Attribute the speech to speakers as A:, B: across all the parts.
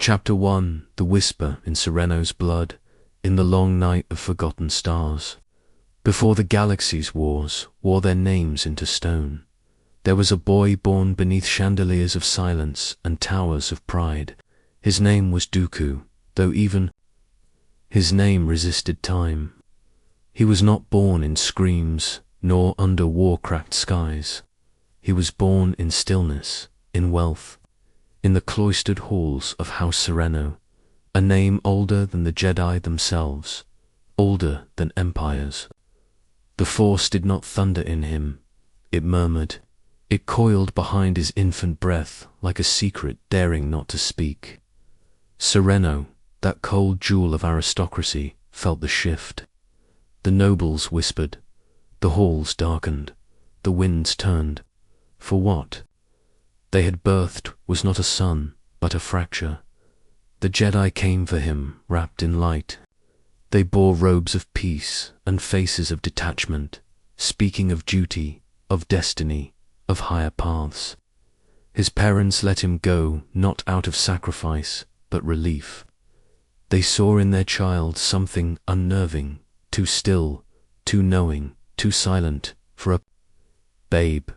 A: Chapter 1. The Whisper in Sereno's Blood, in the long night of forgotten stars. Before the galaxy's wars wore their names into stone, there was a boy born beneath chandeliers of silence and towers of pride. His name was Dooku, though even his name resisted time. He was not born in screams, nor under war-cracked skies. He was born in stillness, in wealth, in the cloistered halls of House Sereno, a name older than the Jedi themselves, older than empires. The Force did not thunder in him, it murmured. It coiled behind his infant breath like a secret daring not to speak. Sereno, that cold jewel of aristocracy, felt the shift. The nobles whispered, the halls darkened, the winds turned. For what they had birthed was not a son, but a fracture. The Jedi came for him, wrapped in light. They bore robes of peace and faces of detachment, speaking of duty, of destiny, of higher paths. His parents let him go, not out of sacrifice, but relief. They saw in their child something unnerving, too still, too knowing, too silent for a babe.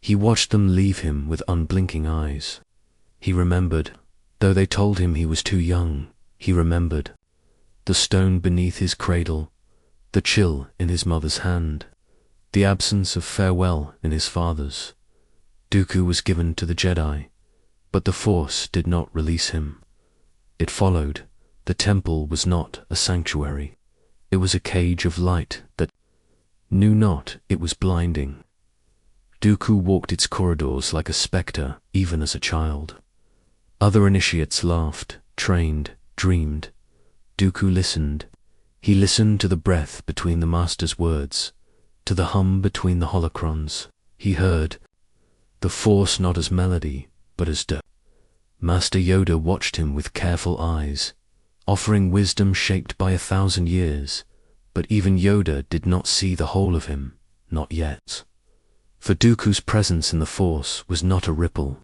A: He watched them leave him with unblinking eyes. He remembered, though they told him he was too young, he remembered. The stone beneath his cradle, the chill in his mother's hand, the absence of farewell in his father's. Dooku was given to the Jedi, but the Force did not release him. It followed. The temple was not a sanctuary. It was a cage of light that knew not it was blinding. Dooku walked its corridors like a spectre, even as a child. Other initiates laughed, trained, dreamed. Dooku listened. He listened to the breath between the Master's words, to the hum between the holocrons. He heard the Force not as melody, but as Master Yoda watched him with careful eyes, offering wisdom shaped by 1,000 years, but even Yoda did not see the whole of him, not yet. For Dooku's presence in the Force was not a ripple.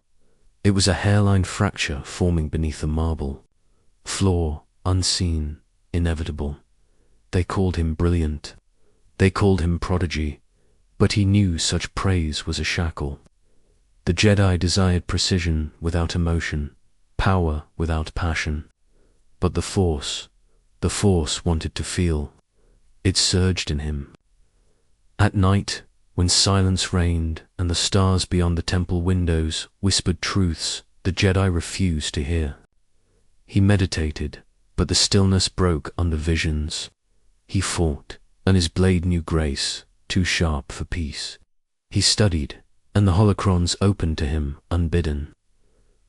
A: It was a hairline fracture forming beneath the marble. Flaw, unseen, inevitable. They called him brilliant. They called him prodigy. But he knew such praise was a shackle. The Jedi desired precision without emotion, power without passion. But the Force wanted to feel. It surged in him. At night, when silence reigned and the stars beyond the temple windows whispered truths the Jedi refused to hear. He meditated, but the stillness broke under visions. He fought, and his blade knew grace, too sharp for peace. He studied, and the holocrons opened to him unbidden.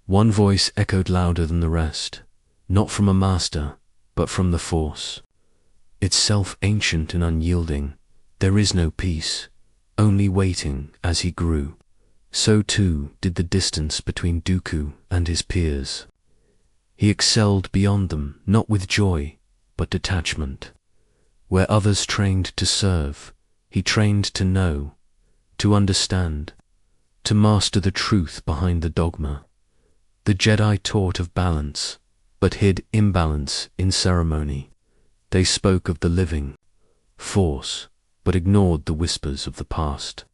A: One voice echoed louder than the rest, not from a master, but from the Force. Itself ancient and unyielding, there is no peace, only waiting as he grew. So too did the distance between Dooku and his peers. He excelled beyond them, not with joy, but detachment. Where others trained to serve, he trained to know, to understand, to master the truth behind the dogma. The Jedi taught of balance, but hid imbalance in ceremony. They spoke of the living Force, but ignored the whispers of the past.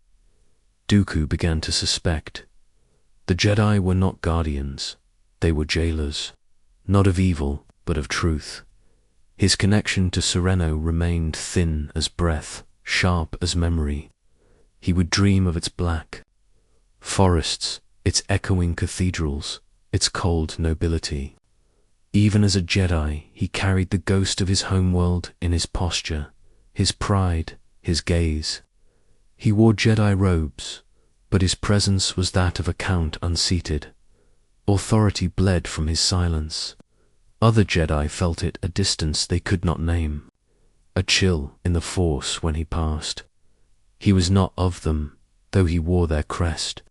A: Dooku began to suspect. The Jedi were not guardians, they were jailers, not of evil, but of truth. His connection to Sereno remained thin as breath, sharp as memory. He would dream of its black forests, its echoing cathedrals, its cold nobility. Even as a Jedi, he carried the ghost of his homeworld in his posture, his pride, his gaze. He wore Jedi robes, but his presence was that of a count unseated. Authority bled from his silence. Other Jedi felt it a distance they could not name, a chill in the Force when he passed. He was not of them, though he wore their crest.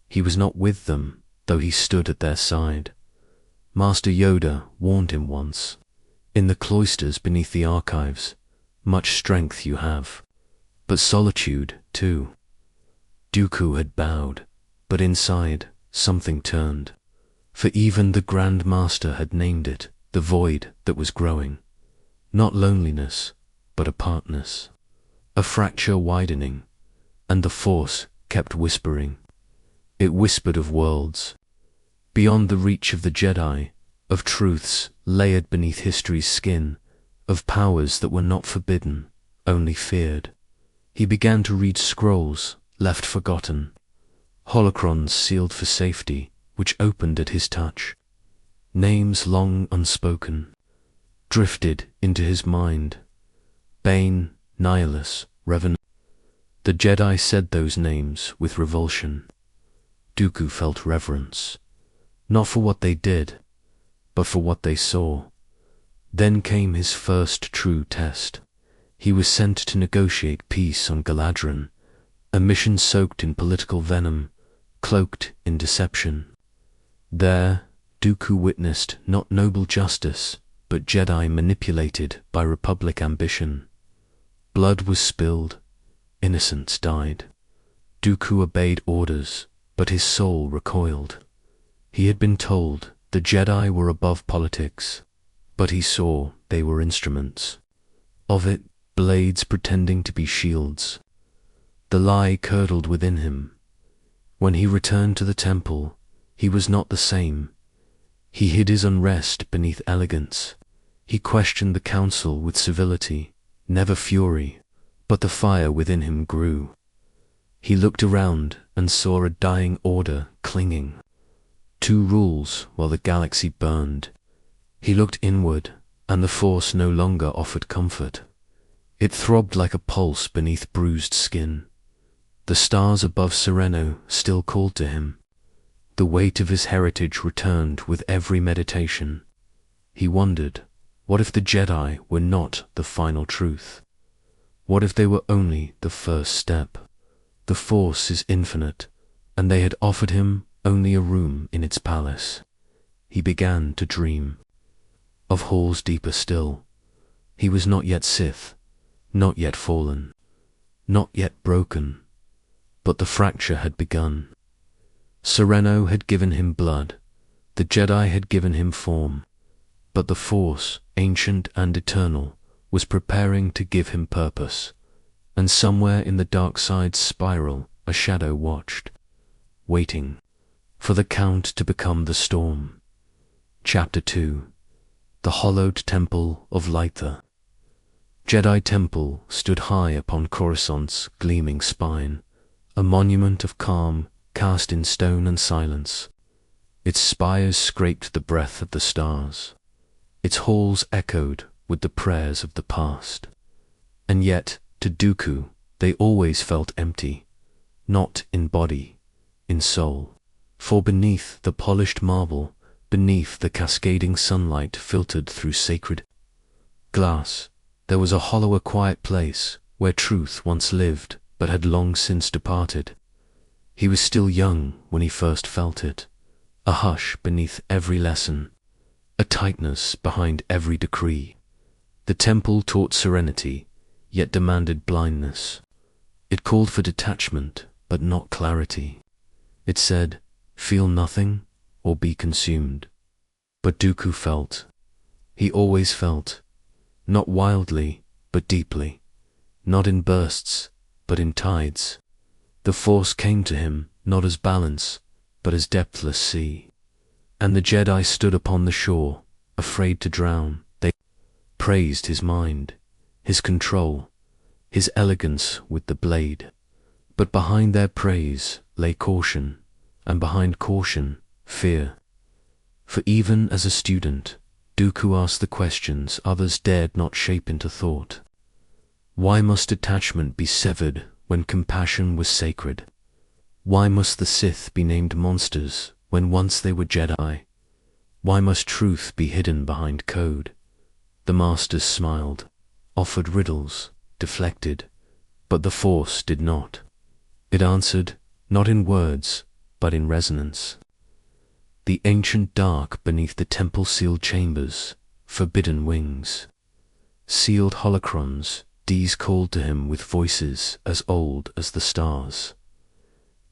A: He was not with them, though he stood at their side. Master Yoda warned him once, in the cloisters beneath the archives, much strength you have, but solitude too. Dooku had bowed, but inside something turned. For even the Grand Master had named it, the void that was growing. Not loneliness, but apartness. A fracture widening, and the Force kept whispering. It whispered of worlds, beyond the reach of the Jedi, of truths layered beneath history's skin, of powers that were not forbidden, only feared. He began to read scrolls left forgotten, holocrons sealed for safety, which opened at his touch. Names long unspoken drifted into his mind. Bane, Nihilus, Revan. The Jedi said those names with revulsion. Dooku felt reverence, not for what they did, but for what they saw. Then came his first true test. He was sent to negotiate peace on Galadron, a mission soaked in political venom, cloaked in deception. There, Dooku witnessed not noble justice, but Jedi manipulated by Republic ambition. Blood was spilled, innocents died. Dooku obeyed orders, but his soul recoiled. He had been told the Jedi were above politics, but he saw they were instruments of it, blades pretending to be shields. The lie curdled within him. When he returned to the temple, he was not the same. He hid his unrest beneath elegance. He questioned the council with civility, never fury, but the fire within him grew. He looked around and saw a dying order clinging. 2 rules while the galaxy burned. He looked inward, and the Force no longer offered comfort. It throbbed like a pulse beneath bruised skin. The stars above Sereno still called to him. The weight of his heritage returned with every meditation. He wondered, what if the Jedi were not the final truth? What if they were only the first step? The Force is infinite, and they had offered him only a room in its palace. He began to dream of halls deeper still. He was not yet Sith, not yet fallen, not yet broken, but the fracture had begun. Sereno had given him blood, the Jedi had given him form, but the Force, ancient and eternal, was preparing to give him purpose, and somewhere in the dark side's spiral a shadow watched, waiting for the Count to become the storm. Chapter 2. The Hollowed Temple of Lytha. Jedi Temple stood high upon Coruscant's gleaming spine, a monument of calm cast in stone and silence. Its spires scraped the breath of the stars. Its halls echoed with the prayers of the past. And yet, to Dooku, they always felt empty, not in body, in soul. For beneath the polished marble, beneath the cascading sunlight filtered through sacred glass, there was a hollower quiet place where truth once lived but had long since departed. He was still young when he first felt it, a hush beneath every lesson, a tightness behind every decree. The temple taught serenity, yet demanded blindness. It called for detachment, but not clarity. It said, feel nothing or be consumed. But Dooku felt. He always felt, not wildly, but deeply, not in bursts, but in tides. The Force came to him not as balance, but as depthless sea. And the Jedi stood upon the shore, afraid to drown. They praised his mind, his control, his elegance with the blade. But behind their praise lay caution, and behind caution, fear. For even as a student, Dooku asked the questions others dared not shape into thought. Why must attachment be severed when compassion was sacred? Why must the Sith be named monsters when once they were Jedi? Why must truth be hidden behind code? The Masters smiled, offered riddles, deflected, but the Force did not. It answered, not in words, but in resonance. The ancient dark beneath the temple-sealed chambers, forbidden wings. Sealed holocrons, these called to him with voices as old as the stars.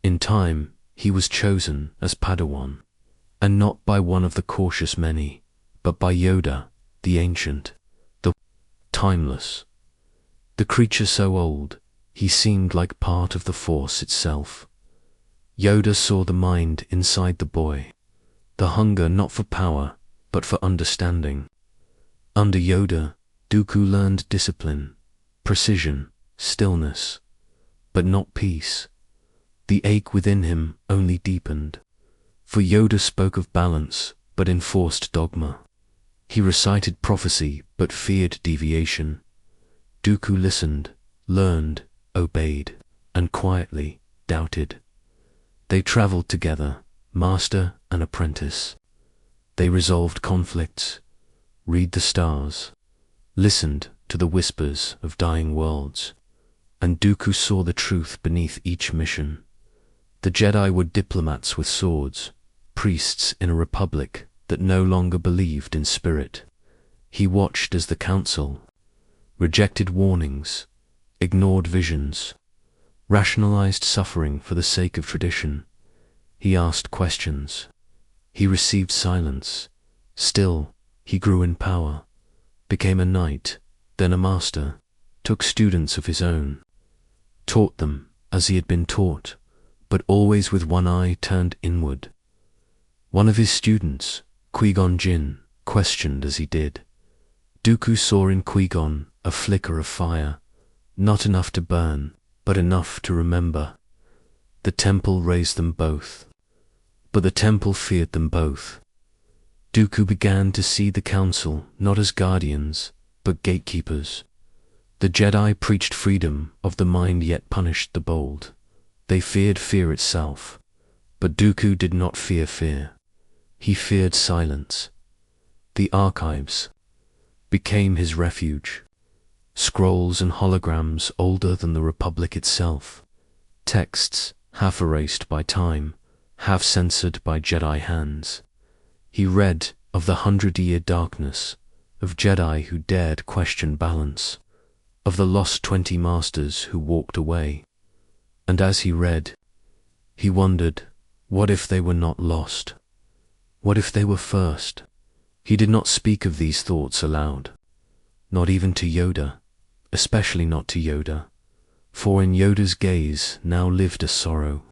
A: In time, he was chosen as Padawan, and not by one of the cautious many, but by Yoda, the ancient, the timeless. The creature so old, he seemed like part of the Force itself. Yoda saw the mind inside the boy, the hunger not for power, but for understanding. Under Yoda, Dooku learned discipline, precision, stillness, but not peace. The ache within him only deepened. For Yoda spoke of balance, but enforced dogma. He recited prophecy, but feared deviation. Dooku listened, learned, obeyed, and quietly doubted. They traveled together, master and apprentice. They resolved conflicts, read the stars, listened to the whispers of dying worlds, and Dooku saw the truth beneath each mission. The Jedi were diplomats with swords, priests in a republic that no longer believed in spirit. He watched as the Council rejected warnings, ignored visions, rationalized suffering for the sake of tradition. He asked questions. He received silence. Still, he grew in power, became a knight, then a master, took students of his own, taught them as he had been taught, but always with one eye turned inward. One of his students, Qui-Gon Jinn, questioned as he did. Dooku saw in Qui-Gon a flicker of fire, not enough to burn, but enough to remember. The temple raised them both, but the temple feared them both. Dooku began to see the Council not as guardians, but gatekeepers. The Jedi preached freedom of the mind yet punished the bold. They feared fear itself, but Dooku did not fear fear. He feared silence. The archives became his refuge. Scrolls and holograms older than the Republic itself. Texts half erased by time, half censored by Jedi hands. He read of the 100-year darkness, of Jedi who dared question balance, of the lost 20 masters who walked away. And as he read, he wondered, what if they were not lost? What if they were first? He did not speak of these thoughts aloud, not even to Yoda, especially not to Yoda, for in Yoda's gaze now lived a sorrow,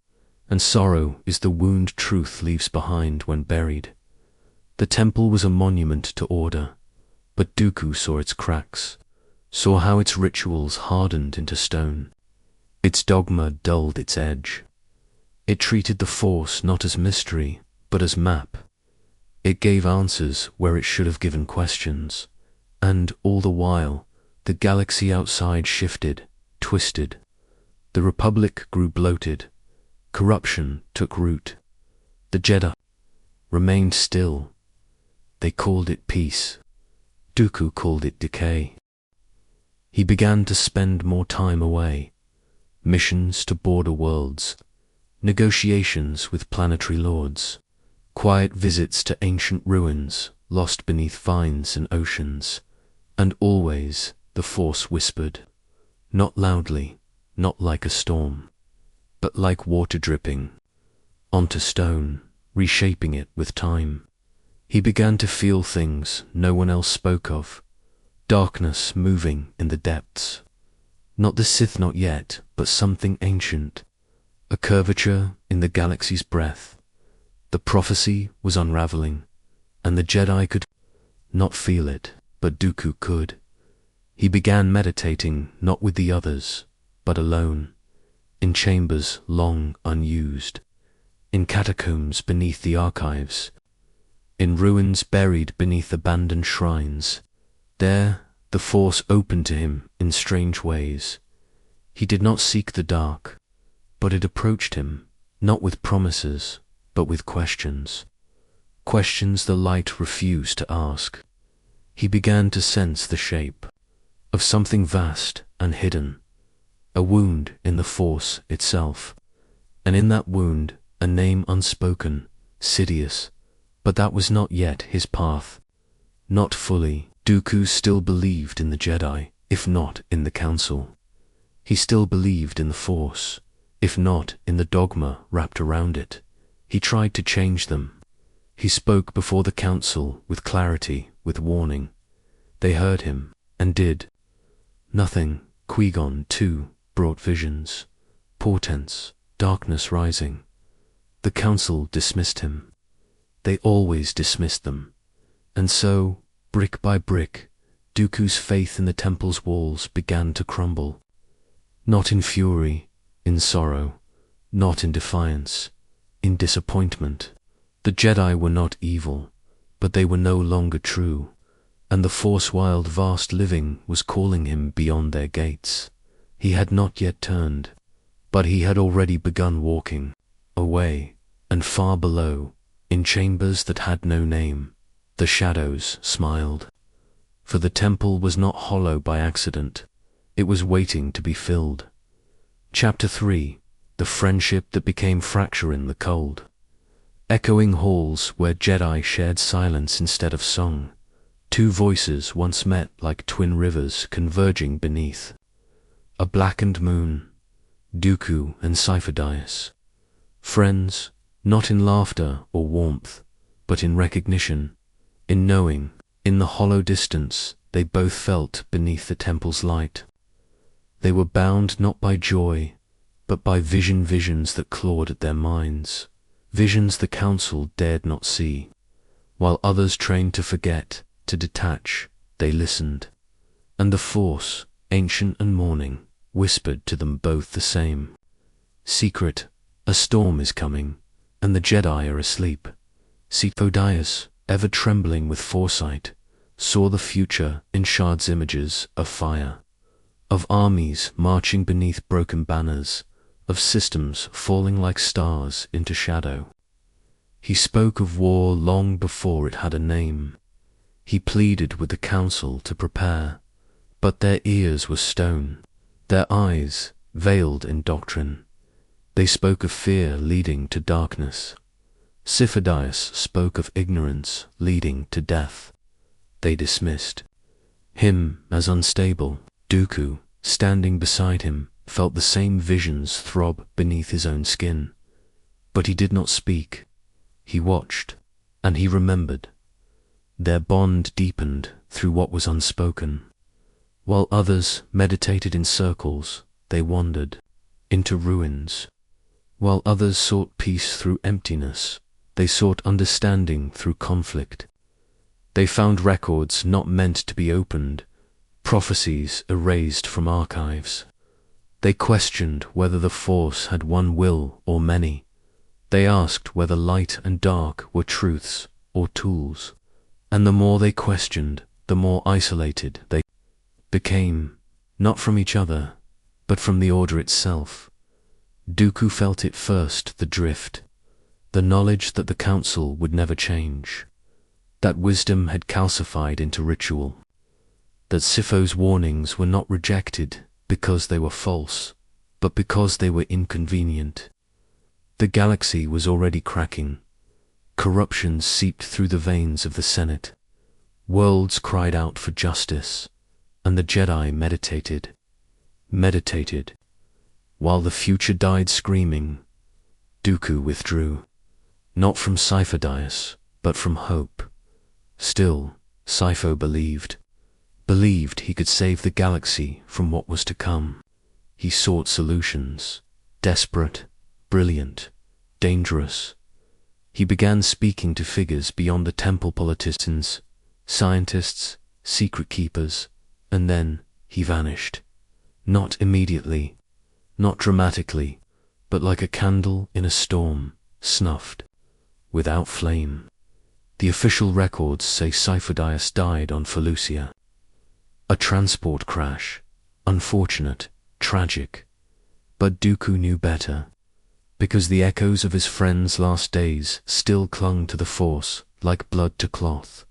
A: and sorrow is the wound truth leaves behind when buried. The temple was a monument to order, but Dooku saw its cracks, saw how its rituals hardened into stone. Its dogma dulled its edge. It treated the Force not as mystery, but as map. It gave answers where it should have given questions, and all the while, the galaxy outside shifted, twisted. The Republic grew bloated. Corruption took root. The Jedi remained still. They called it peace. Dooku called it decay. He began to spend more time away. Missions to border worlds, negotiations with planetary lords, quiet visits to ancient ruins lost beneath vines and oceans, and always the Force whispered, not loudly, not like a storm, but like water dripping onto stone, reshaping it with time. He began to feel things no one else spoke of, darkness moving in the depths. Not the Sith not yet, but something ancient, a curvature in the galaxy's breath. The prophecy was unraveling, and the Jedi could not feel it, but Dooku could. He began meditating not with the others, but alone, in chambers long unused, in catacombs beneath the archives, in ruins buried beneath abandoned shrines. There, the Force opened to him in strange ways. He did not seek the dark, but it approached him, not with promises, but with questions. Questions the light refused to ask. He began to sense the shape of something vast and hidden, a wound in the Force itself, and in that wound a name unspoken, Sidious, but that was not yet his path. Not fully. Dooku still believed in the Jedi, if not in the Council. He still believed in the Force, if not in the dogma wrapped around it. He tried to change them. He spoke before the council with clarity, with warning. They heard him, and did nothing. Qui-Gon, too, brought visions, portents, darkness rising. The council dismissed him. They always dismissed them. And so, brick by brick, Dooku's faith in the temple's walls began to crumble. Not in fury, in sorrow, not in defiance, in disappointment. The Jedi were not evil, but they were no longer true, and the Force-wild vast living was calling him beyond their gates. He had not yet turned, but he had already begun walking, away, and far below, in chambers that had no name. The shadows smiled. For the temple was not hollow by accident. It was waiting to be filled. Chapter 3. The friendship that became fracture in the cold. Echoing halls where Jedi shared silence instead of song. Two voices once met like twin rivers converging beneath a blackened moon. Dooku and Cypher-Dyas. Friends, not in laughter or warmth, but in recognition, in knowing. In the hollow distance, they both felt beneath the temple's light. They were bound not by joy, but by visions that clawed at their minds, visions the council dared not see. While others trained to forget, to detach, they listened. And the Force, ancient and mourning, whispered to them both the same. Secret, a storm is coming, and the Jedi are asleep. Cypher-Dyas, ever trembling with foresight, saw the future in shards images of fire, of armies marching beneath broken banners, of systems falling like stars into shadow. He spoke of war long before it had a name. He pleaded with the council to prepare, but their ears were stone, their eyes veiled in doctrine. They spoke of fear leading to darkness. Cypher-Dyas spoke of ignorance leading to death. They dismissed him as unstable. Dooku, standing beside him, felt the same visions throb beneath his own skin. But he did not speak. He watched, and he remembered. Their bond deepened through what was unspoken. While others meditated in circles, they wandered into ruins. While others sought peace through emptiness, they sought understanding through conflict. They found records not meant to be opened, prophecies erased from archives. They questioned whether the Force had one will or many. They asked whether light and dark were truths or tools. And the more they questioned, the more isolated they became, not from each other, but from the order itself. Dooku felt it first, the drift, the knowledge that the council would never change, that wisdom had calcified into ritual, that Siffo's warnings were not rejected because they were false, but because they were inconvenient. The galaxy was already cracking. Corruption seeped through the veins of the Senate. Worlds cried out for justice, and the Jedi meditated. While the future died screaming, Dooku withdrew, not from Cypher-Dyas, but from hope. Still, Cypher believed he could save the galaxy from what was to come. He sought solutions, desperate, brilliant, dangerous. He began speaking to figures beyond the temple, politicians, scientists, secret keepers, and then he vanished. Not immediately, not dramatically, but like a candle in a storm, snuffed, without flame. The official records say Cypher-Dyas died on Felucia. A transport crash, unfortunate, tragic. But Dooku knew better, because the echoes of his friend's last days still clung to the Force like blood to cloth,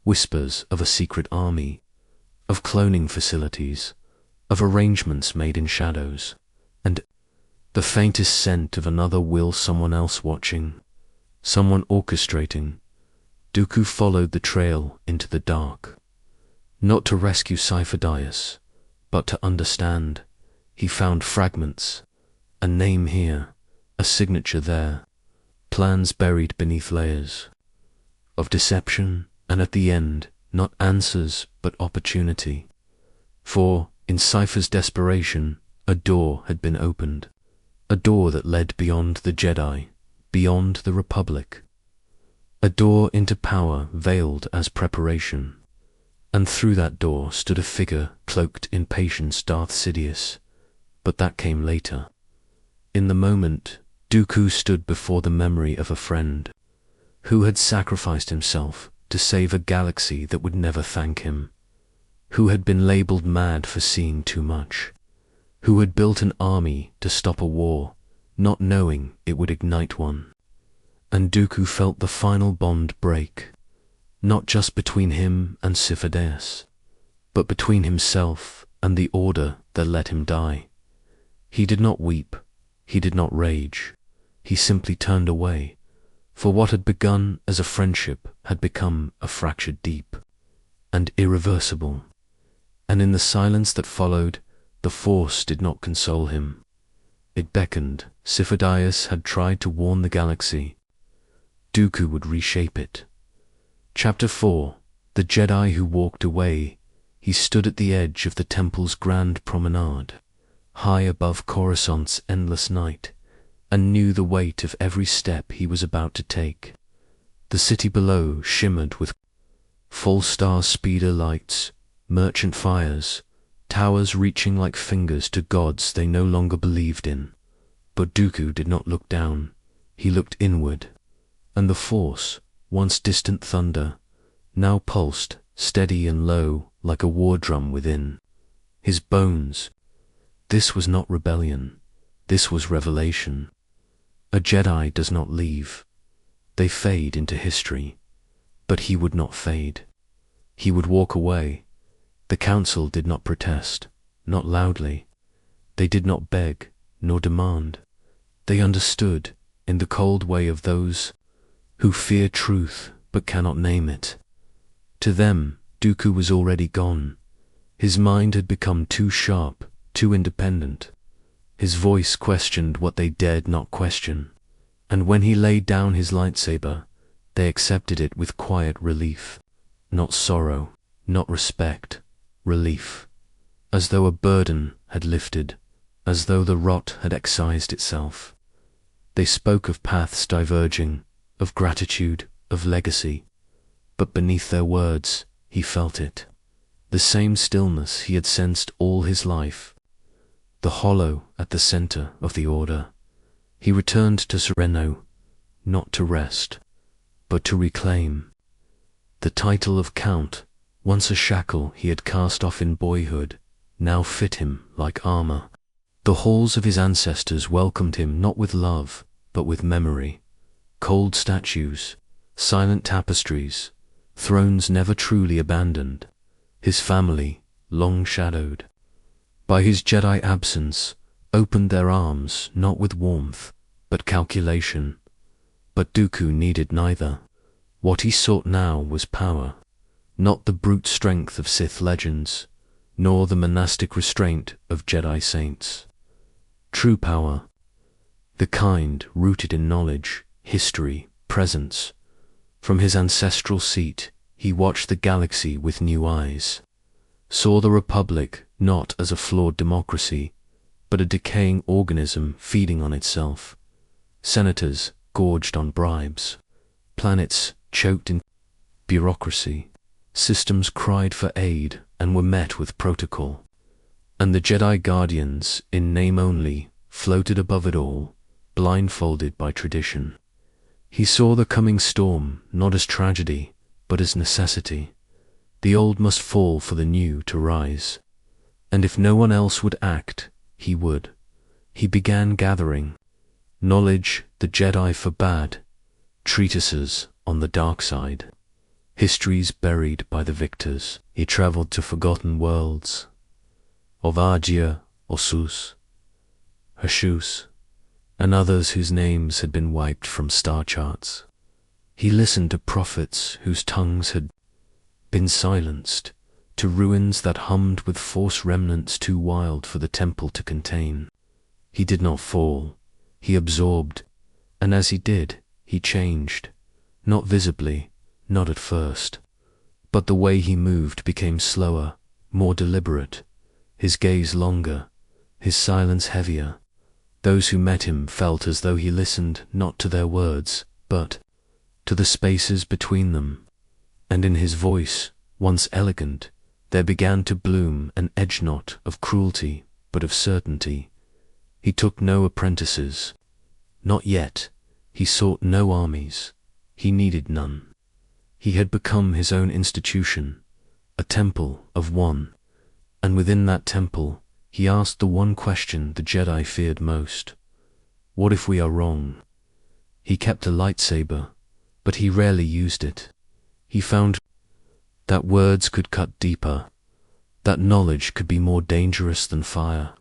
A: whispers of a secret army, of cloning facilities, of arrangements made in shadows, and the faintest scent of another will, someone else watching, someone orchestrating. Dooku followed the trail into the dark. Not to rescue Cypher-Dyas, but to understand. He found fragments, a name here, a signature there, plans buried beneath layers. of deception, and at the end, not answers, but opportunity. For, in Cypher's desperation, a door had been opened. A door that led beyond the Jedi, beyond the Republic. A door into power veiled as preparation. And through that door stood a figure cloaked in patience, Darth Sidious. But that came later. In the moment, Dooku stood before the memory of a friend who had sacrificed himself to save a galaxy that would never thank him, who had been labeled mad for seeing too much, who had built an army to stop a war, not knowing it would ignite one. And Dooku felt the final bond break, not just between him and Sidious, but between himself and the order that let him die. He did not weep, he did not rage, he simply turned away, for what had begun as a friendship had become a fractured deep and irreversible. And in the silence that followed, the Force did not console him. It beckoned. Sidious had tried to warn the galaxy. Dooku would reshape it. Chapter 4. The Jedi Who Walked Away. He stood at the edge of the temple's grand promenade, high above Coruscant's endless night, and knew the weight of every step he was about to take. The city below shimmered with full-star speeder lights, merchant fires, towers reaching like fingers to gods they no longer believed in. But Dooku did not look down, he looked inward, and the Force, once distant thunder, now pulsed, steady and low, like a war drum within. His bones. This was not rebellion, this was revelation. A Jedi does not leave. They fade into history. But he would not fade. He would walk away. The Council did not protest, not loudly. They did not beg, nor demand. They understood, in the cold way of those who fear truth but cannot name it. To them, Dooku was already gone. His mind had become too sharp, too independent. His voice questioned what they dared not question. And when he laid down his lightsaber, they accepted it with quiet relief. Not sorrow, not respect, relief. As though a burden had lifted, as though the rot had excised itself. They spoke of paths diverging, of gratitude, of legacy. But beneath their words, he felt it. The same stillness he had sensed all his life. The hollow at the center of the order. He returned to Sereno, not to rest, but to reclaim. The title of Count, once a shackle he had cast off in boyhood, now fit him like armor. The halls of his ancestors welcomed him not with love, but with memory. Cold statues, silent tapestries, thrones never truly abandoned. His family, long shadowed by his Jedi absence, opened their arms not with warmth, but calculation. But Dooku needed neither. What he sought now was power, not the brute strength of Sith legends, nor the monastic restraint of Jedi saints. True power, the kind rooted in knowledge, history, presence. From his ancestral seat, he watched the galaxy with new eyes, saw the Republic not as a flawed democracy, but a decaying organism feeding on itself. Senators gorged on bribes, planets choked in bureaucracy, systems cried for aid and were met with protocol. And the Jedi Guardians, in name only, floated above it all, blindfolded by tradition. He saw the coming storm not as tragedy, but as necessity. The old must fall for the new to rise. And if no one else would act, he would. He began gathering knowledge the Jedi forbade, treatises on the dark side, histories buried by the victors. He traveled to forgotten worlds, of Argia, Ossus, Hashus, and others whose names had been wiped from star charts. He listened to prophets whose tongues had been silenced, to ruins that hummed with Force remnants too wild for the temple to contain. He did not fall, he absorbed, and as he did, he changed, not visibly, not at first. But the way he moved became slower, more deliberate, his gaze longer, his silence heavier. Those who met him felt as though he listened not to their words, but to the spaces between them. And in his voice, once elegant, there began to bloom an edge not of cruelty, but of certainty. He took no apprentices. Not yet. He sought no armies. He needed none. He had become his own institution, a temple of one. And within that temple, he asked the one question the Jedi feared most. What if we are wrong? He kept a lightsaber, but he rarely used it. He found that words could cut deeper, that knowledge could be more dangerous than fire.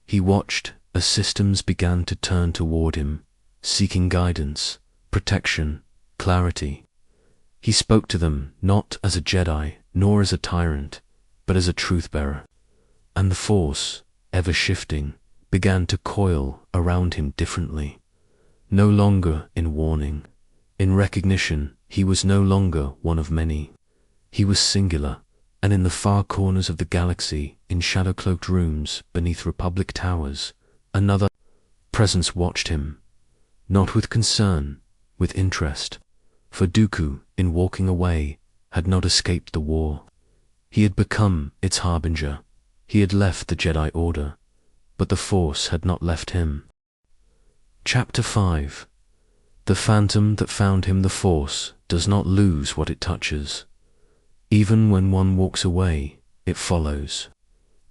A: He watched as systems began to turn toward him, seeking guidance, protection, clarity. He spoke to them not as a Jedi, nor as a tyrant, but as a truth-bearer. And the Force, ever shifting, began to coil around him differently. No longer in warning. In recognition, he was no longer one of many. He was singular, and in the far corners of the galaxy, in shadow-cloaked rooms beneath Republic towers, another presence watched him, not with concern, with interest. For Dooku, in walking away, had not escaped the war. He had become its harbinger. He had left the Jedi Order, but the Force had not left him. Chapter 5. The phantom that found him. The Force does not lose what it touches. Even when one walks away, it follows.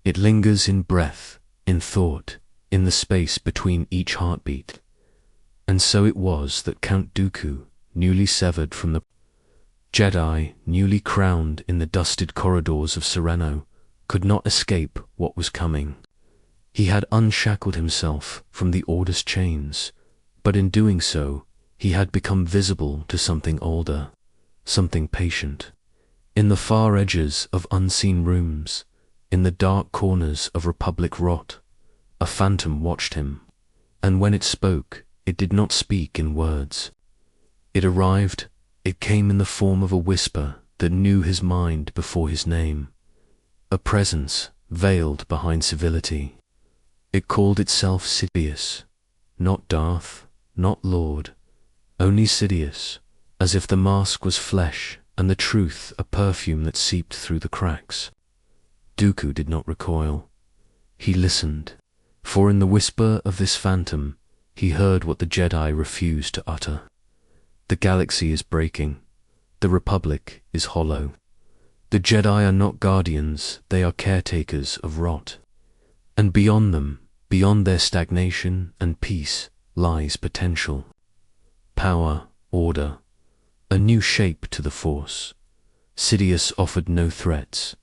A: It lingers in breath, in thought, in the space between each heartbeat. And so it was that Count Dooku, newly severed from the Jedi, newly crowned in the dusted corridors of Sereno, could not escape what was coming. He had unshackled himself from the Order's chains, but in doing so, he had become visible to something older, something patient. In the far edges of unseen rooms, in the dark corners of Republic rot, a phantom watched him, and when it spoke, it did not speak in words. It arrived, it came in the form of a whisper that knew his mind before his name, a presence veiled behind civility. It called itself Sidious, not Darth, not Lord, only Sidious, as if the mask was flesh and the truth a perfume that seeped through the cracks. Dooku did not recoil. He listened, for in the whisper of this phantom, he heard what the Jedi refused to utter. The galaxy is breaking. The Republic is hollow. The Jedi are not guardians, they are caretakers of rot. And beyond them, beyond their stagnation and peace, lies potential. Power, order, a new shape to the Force. Sidious offered no threats.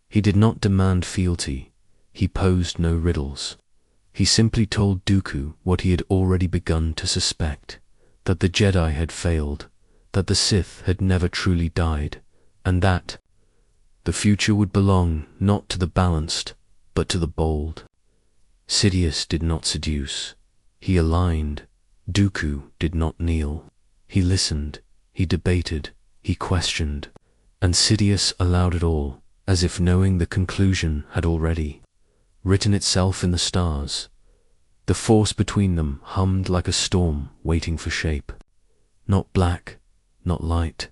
A: He did not demand fealty. He posed no riddles. He simply told Dooku what he had already begun to suspect, that the Jedi had failed, that the Sith had never truly died, and that the future would belong not to the balanced, but to the bold. Sidious did not seduce. He aligned. Dooku did not kneel. He listened, he debated, he questioned, and Sidious allowed it all, as if knowing the conclusion had already written itself in the stars. The Force between them hummed like a storm waiting for shape. Not black, not light,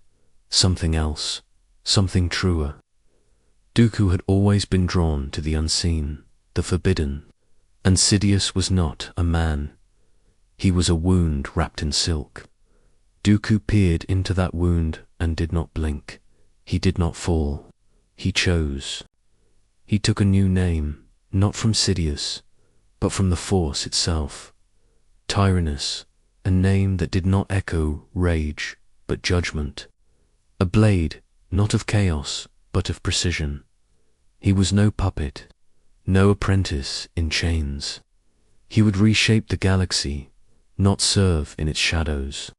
A: something else, something truer. Dooku had always been drawn to the unseen, the forbidden, and Sidious was not a man. He was a wound wrapped in silk. Dooku peered into that wound and did not blink. He did not fall. He chose. He took a new name, not from Sidious, but from the Force itself. Tyrannus, a name that did not echo rage, but judgment. A blade, not of chaos, but of precision. He was no puppet, no apprentice in chains. He would reshape the galaxy, not serve in its shadows.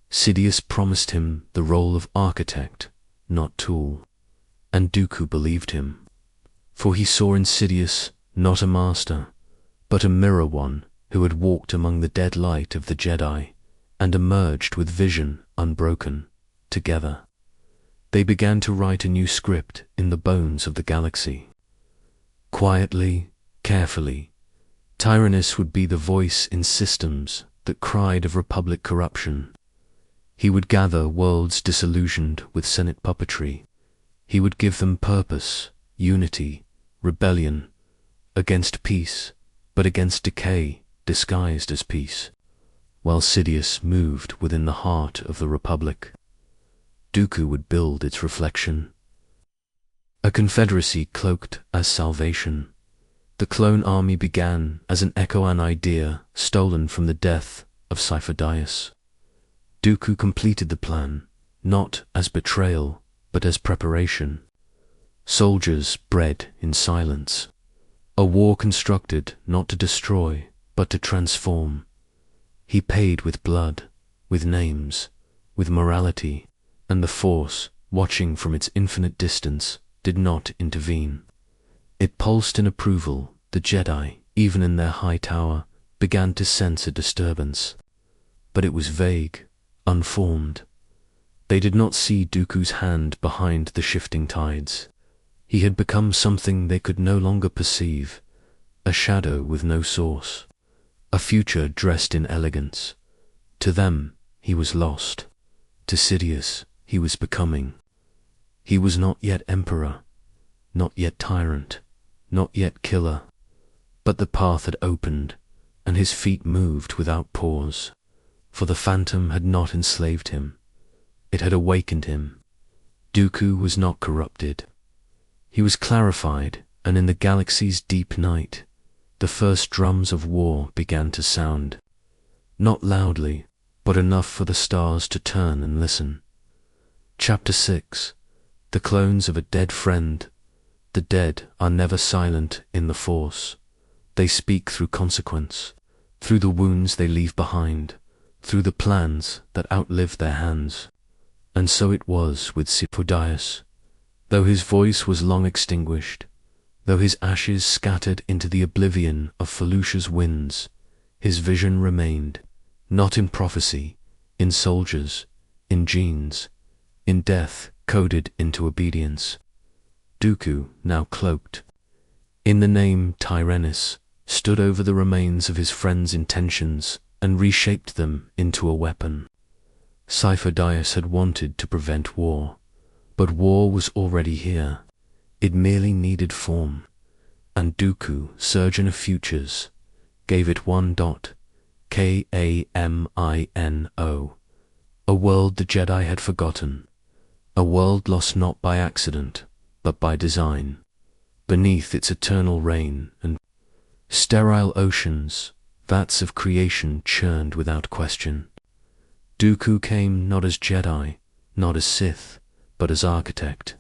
A: Sidious promised him the role of architect, not tool, and Dooku believed him, for he saw in Sidious not a master, but a mirror one who had walked among the dead light of the Jedi and emerged with vision unbroken together. They began to write a new script in the bones of the galaxy. Quietly, carefully, Tyrannus would be the voice in systems that cried of Republic corruption. He would gather worlds disillusioned with Senate puppetry. He would give them purpose, unity, rebellion, against peace, but against decay disguised as peace, while Sidious moved within the heart of the Republic. Dooku would build its reflection. A confederacy cloaked as salvation. The clone army began as an echo, an idea stolen from the death of Cypher. Dooku completed the plan, not as betrayal, but as preparation. Soldiers bred in silence. A war constructed not to destroy, but to transform. He paid with blood, with names, with morality, and the Force, watching from its infinite distance, did not intervene. It pulsed in approval. The Jedi, even in their high tower, began to sense a disturbance. But it was vague, unformed. They did not see Dooku's hand behind the shifting tides. He had become something they could no longer perceive, a shadow with no source, a future dressed in elegance. To them, he was lost. To Sidious, he was becoming. He was not yet emperor, not yet tyrant, not yet killer. But the path had opened, and his feet moved without pause, for the phantom had not enslaved him. It had awakened him. Dooku was not corrupted. He was clarified, and in the galaxy's deep night, the first drums of war began to sound. Not loudly, but enough for the stars to turn and listen. Chapter 6. The clones of a dead friend. The dead are never silent in the Force. They speak through consequence, through the wounds they leave behind, through the plans that outlive their hands. And so it was with Cypher. Though his voice was long extinguished, though his ashes scattered into the oblivion of Felucia's winds, his vision remained, not in prophecy, in soldiers, in genes, in death coded into obedience. Dooku, now cloaked, in the name Tyrannus, stood over the remains of his friend's intentions and reshaped them into a weapon. Cypher had wanted to prevent war, but war was already here. It merely needed form, and Dooku, surgeon of futures, gave it one dot, Kamino, a world the Jedi had forgotten, a world lost not by accident, but by design. Beneath its eternal reign and sterile oceans, vats of creation churned without question. Dooku came not as Jedi, not as Sith, but as architect.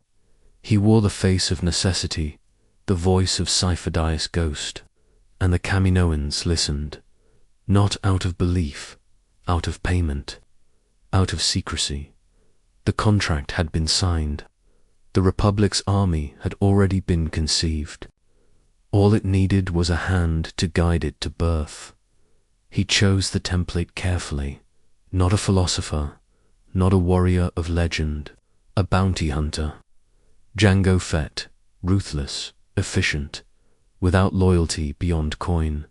A: He wore the face of necessity, the voice of Cypher's ghost, and the Kaminoans listened, not out of belief, out of payment, out of secrecy. The contract had been signed. The Republic's army had already been conceived. All it needed was a hand to guide it to birth. He chose the template carefully, not a philosopher, not a warrior of legend, a bounty hunter. Jango Fett, ruthless, efficient, without loyalty beyond coin,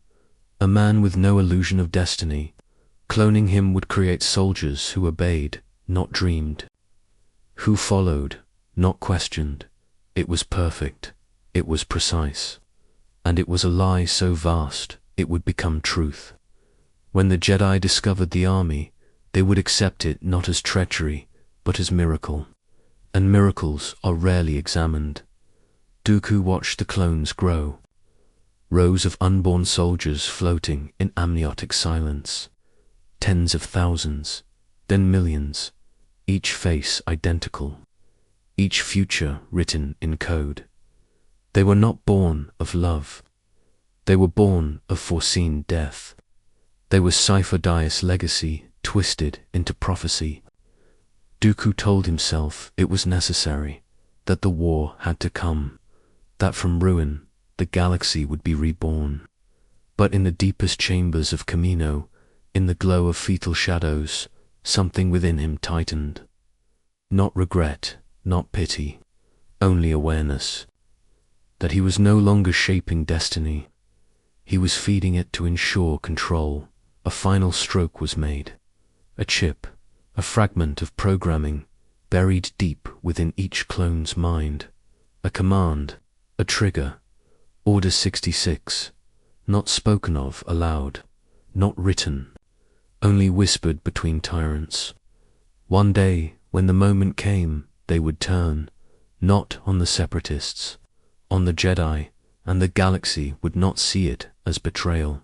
A: a man with no illusion of destiny. Cloning him would create soldiers who obeyed, not dreamed, who followed, not questioned. It was perfect, it was precise, and it was a lie so vast it would become truth. When the Jedi discovered the army, they would accept it not as treachery, but as miracle. And miracles are rarely examined. Dooku watched the clones grow, rows of unborn soldiers floating in amniotic silence, tens of thousands, then millions, each face identical, each future written in code. They were not born of love. They were born of foreseen death. They were Cypher's legacy twisted into prophecy. Dooku told himself it was necessary, that the war had to come, that from ruin the galaxy would be reborn. But in the deepest chambers of Kamino, in the glow of fetal shadows, something within him tightened. Not regret, not pity, only awareness. That he was no longer shaping destiny. He was feeding it to ensure control. A final stroke was made. A chip, a fragment of programming, buried deep within each clone's mind. A command, a trigger. Order 66. Not spoken of aloud, not written, only whispered between tyrants. One day, when the moment came, they would turn, not on the separatists, on the Jedi, and the galaxy would not see it as betrayal.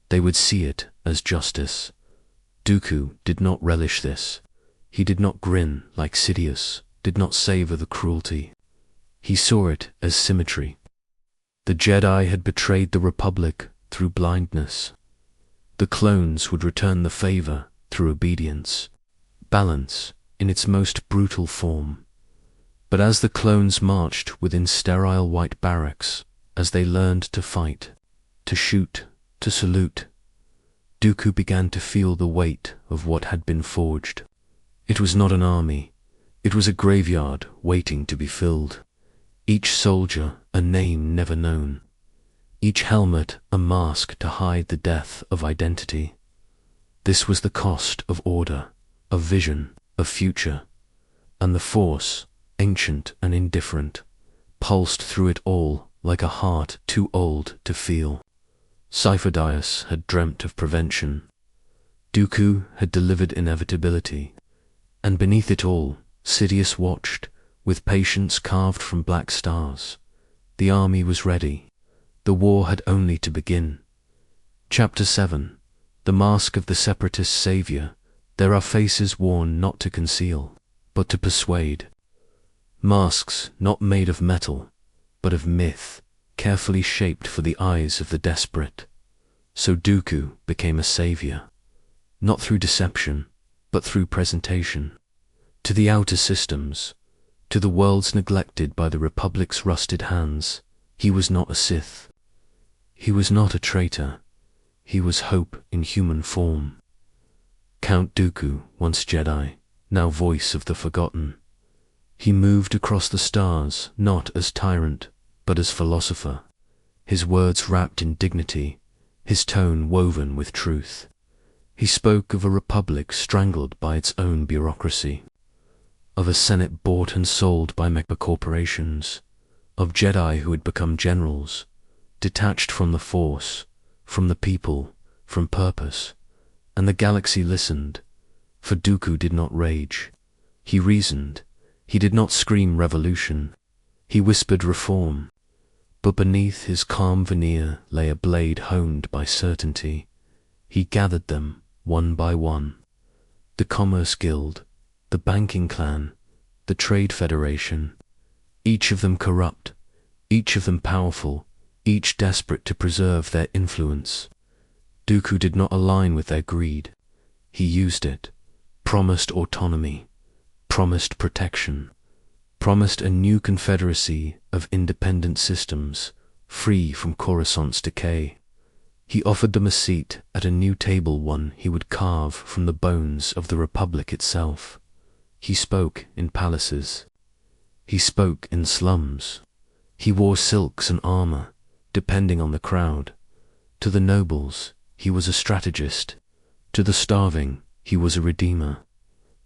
A: They would see it as justice. Dooku did not relish this. He did not grin like Sidious, did not savor the cruelty. He saw it as symmetry. The Jedi had betrayed the Republic through blindness. The clones would return the favor through obedience. Balance in its most brutal form. But as the clones marched within sterile white barracks, as they learned to fight, to shoot, to salute, Dooku began to feel the weight of what had been forged. It was not an army. It was a graveyard waiting to be filled. Each soldier a name never known. Each helmet a mask to hide the death of identity. This was the cost of order, of vision, of future. And the Force, ancient and indifferent, pulsed through it all like a heart too old to feel. Cypher had dreamt of prevention. Dooku had delivered inevitability. And beneath it all, Sidious watched, with patience carved from black stars. The army was ready. The war had only to begin. Chapter 7. The Mask of the Separatist Savior. There are faces worn not to conceal, but to persuade. Masks not made of metal, but of myth, carefully shaped for the eyes of the desperate. So Dooku became a savior, not through deception, but through presentation. To the outer systems, to the worlds neglected by the Republic's rusted hands, he was not a Sith. He was not a traitor. He was hope in human form. Count Dooku, once Jedi, now voice of the forgotten. He moved across the stars, not as tyrant, but as philosopher, his words wrapped in dignity, his tone woven with truth. He spoke of a republic strangled by its own bureaucracy, of a Senate bought and sold by mega corporations, of Jedi who had become generals, detached from the Force, from the people, from purpose. And the galaxy listened, for Dooku did not rage. He reasoned. He did not scream revolution. He whispered reform. But beneath his calm veneer lay a blade honed by certainty. He gathered them, one by one. The Commerce Guild, the Banking Clan, the Trade Federation, each of them corrupt, each of them powerful, each desperate to preserve their influence. Dooku did not align with their greed. He used it, promised autonomy, promised protection, promised a new confederacy of independent systems, free from Coruscant's decay. He offered them a seat at a new table, one he would carve from the bones of the Republic itself. He spoke in palaces. He spoke in slums. He wore silks and armor, depending on the crowd. To the nobles, he was a strategist. To the starving, he was a redeemer.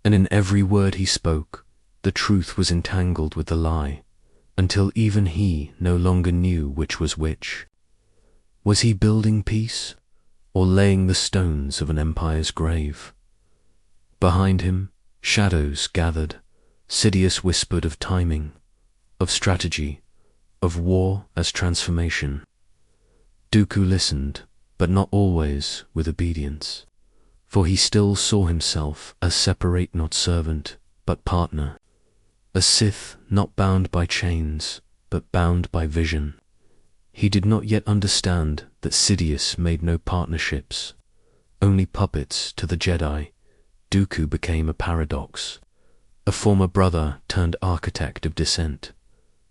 A: And in every word he spoke, the truth was entangled with the lie, until even he no longer knew which was which. Was he building peace, or laying the stones of an empire's grave? Behind him, shadows gathered. Sidious whispered of timing, of strategy, of war as transformation. Dooku listened, but not always with obedience, for he still saw himself as separate, not servant, but partner. A Sith not bound by chains, but bound by vision. He did not yet understand that Sidious made no partnerships, only puppets to the Jedi. Dooku became a paradox, a former brother turned architect of dissent.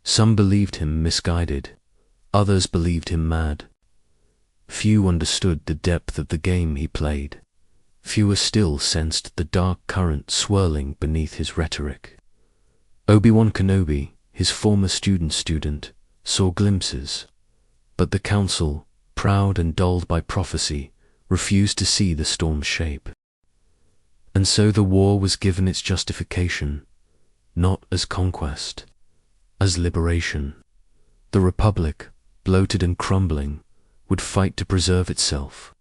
A: Some believed him misguided, others believed him mad. Few understood the depth of the game he played. Fewer still sensed the dark current swirling beneath his rhetoric. Obi-Wan Kenobi, his former student, saw glimpses, but the council, proud and dulled by prophecy, refused to see the storm's shape. And so the war was given its justification, not as conquest, as liberation. The Republic, bloated and crumbling, would fight to preserve itself.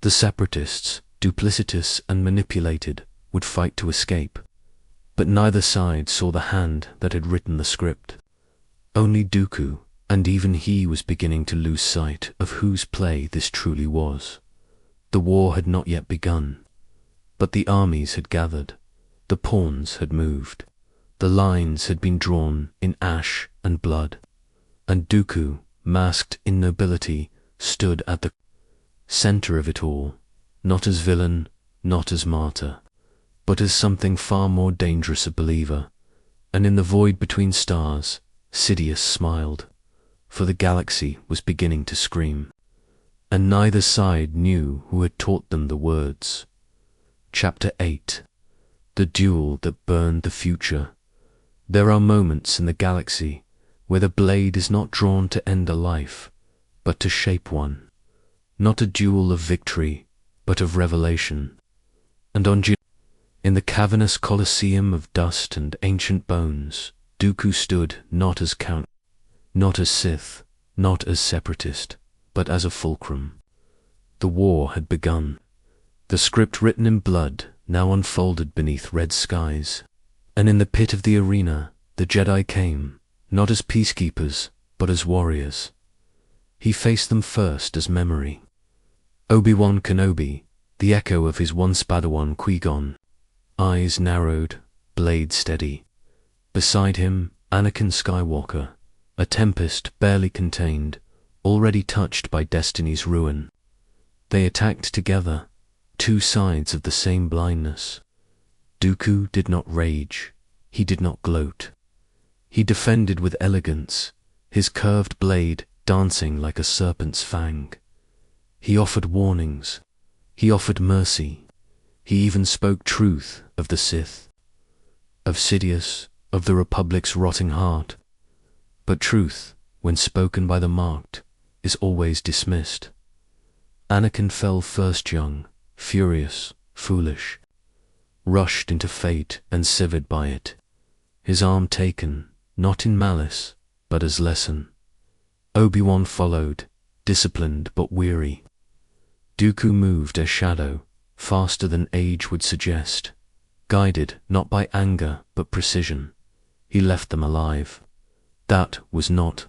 A: The separatists, duplicitous and manipulated, would fight to escape. But neither side saw the hand that had written the script. Only Dooku, and even he was beginning to lose sight of whose play this truly was. The war had not yet begun, but the armies had gathered, the pawns had moved, the lines had been drawn in ash and blood, and Dooku, masked in nobility, stood at the center of it all, not as villain, not as martyr, but as something far more dangerous, a believer. And in the void between stars, Sidious smiled, for the galaxy was beginning to scream, and neither side knew who had taught them the words. Chapter 8. The Duel That Burned the Future. There are moments in the galaxy where the blade is not drawn to end a life, but to shape one. Not a duel of victory, but of revelation. And in the cavernous Colosseum of dust and ancient bones, Dooku stood not as Count, not as Sith, not as separatist, but as a fulcrum. The war had begun. The script written in blood now unfolded beneath red skies. And in the pit of the arena, the Jedi came, not as peacekeepers, but as warriors. He faced them first as memory. Obi-Wan Kenobi, the echo of his once Padawan Qui-Gon, eyes narrowed, blade steady. Beside him, Anakin Skywalker, a tempest barely contained, already touched by destiny's ruin. They attacked together, two sides of the same blindness. Dooku did not rage, he did not gloat. He defended with elegance, his curved blade dancing like a serpent's fang. He offered warnings, he offered mercy, he even spoke truth of the Sith, of Sidious, of the Republic's rotting heart. But truth, when spoken by the marked, is always dismissed. Anakin fell first young, furious, foolish, rushed into fate and severed by it, his arm taken, not in malice, but as lesson. Obi-Wan followed, disciplined but weary. Dooku moved as shadow, faster than age would suggest, guided not by anger but precision. He left them alive. That was not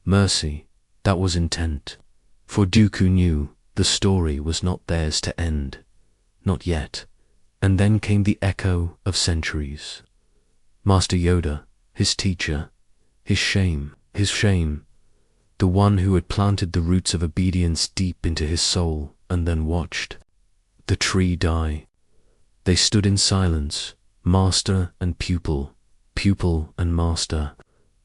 A: mercy, that was intent. For Dooku knew the story was not theirs to end, not yet. And then came the echo of centuries. Master Yoda, his teacher, his shame, the one who had planted the roots of obedience deep into his soul and then watched the tree die. They stood in silence, master and pupil, pupil and master,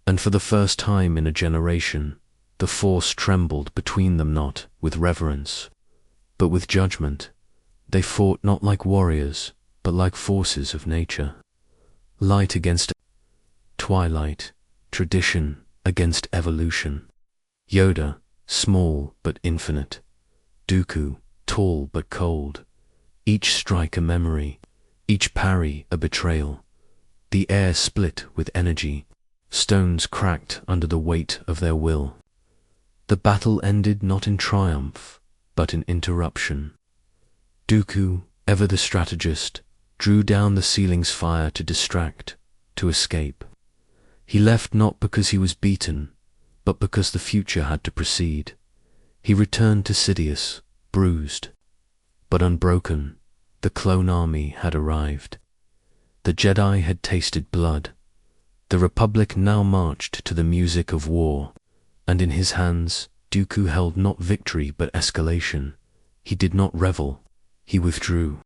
A: and for the first time in a generation, the Force trembled between them, not with reverence, but with judgment. They fought not like warriors, but like forces of nature. Light against twilight, tradition against evolution. Yoda, small but infinite. Dooku, tall but cold. Each strike a memory, each parry a betrayal. The air split with energy. Stones cracked under the weight of their will. The battle ended not in triumph, but in interruption. Dooku, ever the strategist, drew down the ceiling's fire to distract, to escape. He left not because he was beaten, but because the future had to proceed. He returned to Sidious, bruised, but unbroken. The clone army had arrived. The Jedi had tasted blood. The Republic now marched to the music of war, and in his hands Dooku held not victory but escalation. He did not revel, he withdrew,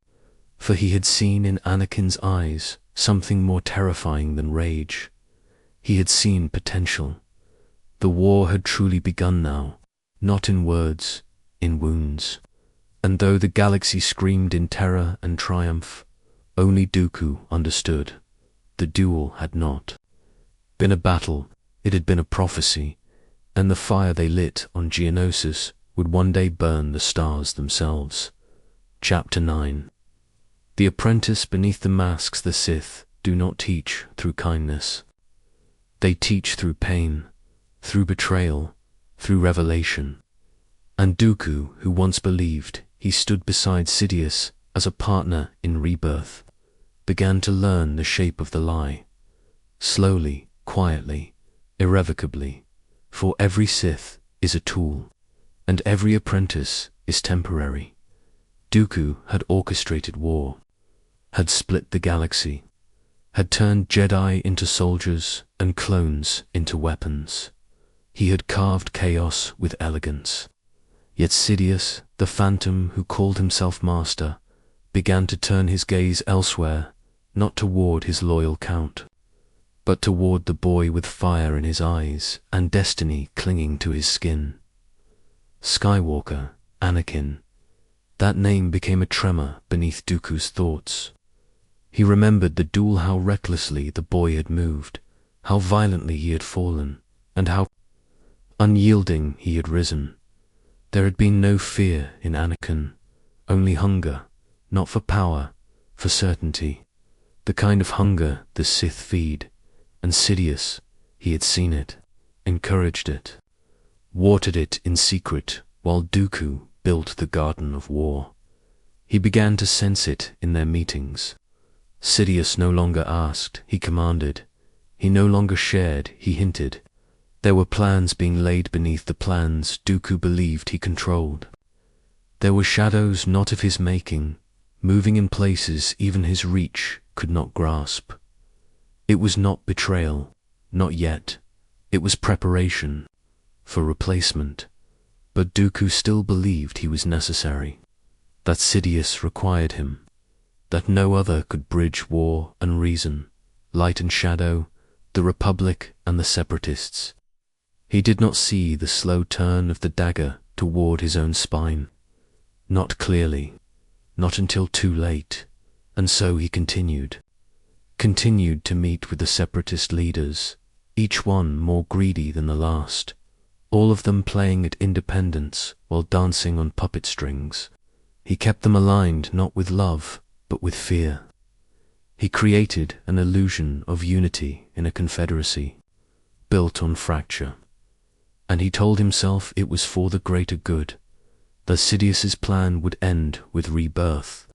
A: for he had seen in Anakin's eyes something more terrifying than rage. He had seen potential. The war had truly begun now, not in words, in wounds. And though the galaxy screamed in terror and triumph, only Dooku understood. the duel had not been a battle, it had been a prophecy, and the fire they lit on Geonosis would one day burn the stars themselves. Chapter 9. The apprentice beneath the masks the Sith do not teach through kindness. They teach through pain, through betrayal, through revelation. And Dooku, who once believed he stood beside Sidious as a partner in rebirth, began to learn the shape of the lie. Slowly, quietly, irrevocably, for every Sith is a tool, and every apprentice is temporary. Dooku had orchestrated war, had split the galaxy, had turned Jedi into soldiers and clones into weapons. He had carved chaos with elegance. Yet Sidious, the phantom who called himself master, began to turn his gaze elsewhere, not toward his loyal Count, but toward the boy with fire in his eyes and destiny clinging to his skin. Skywalker, Anakin. That name became a tremor beneath Dooku's thoughts. He remembered the duel, how recklessly the boy had moved, how violently he had fallen, and how unyielding he had risen. There had been no fear in Anakin, only hunger, not for power, for certainty, the kind of hunger the Sith feed, and Sidious, he had seen it, encouraged it, watered it in secret while Dooku built the Garden of War. He began to sense it in their meetings. Sidious no longer asked, he commanded. He no longer shared, he hinted. There were plans being laid beneath the plans Dooku believed he controlled. There were shadows not of his making, moving in places even his reach could not grasp. It was not betrayal, not yet. It was preparation for replacement. But Dooku still believed he was necessary, that Sidious required him, that no other could bridge war and reason, light and shadow, the Republic and the Separatists. He did not see the slow turn of the dagger toward his own spine. Not clearly, not until too late, and so he continued to meet with the Separatist leaders, each one more greedy than the last, all of them playing at independence while dancing on puppet strings. He kept them aligned not with love, but with fear. He created an illusion of unity in a confederacy, built on fracture. And he told himself it was for the greater good, that Sidious's plan would end with rebirth,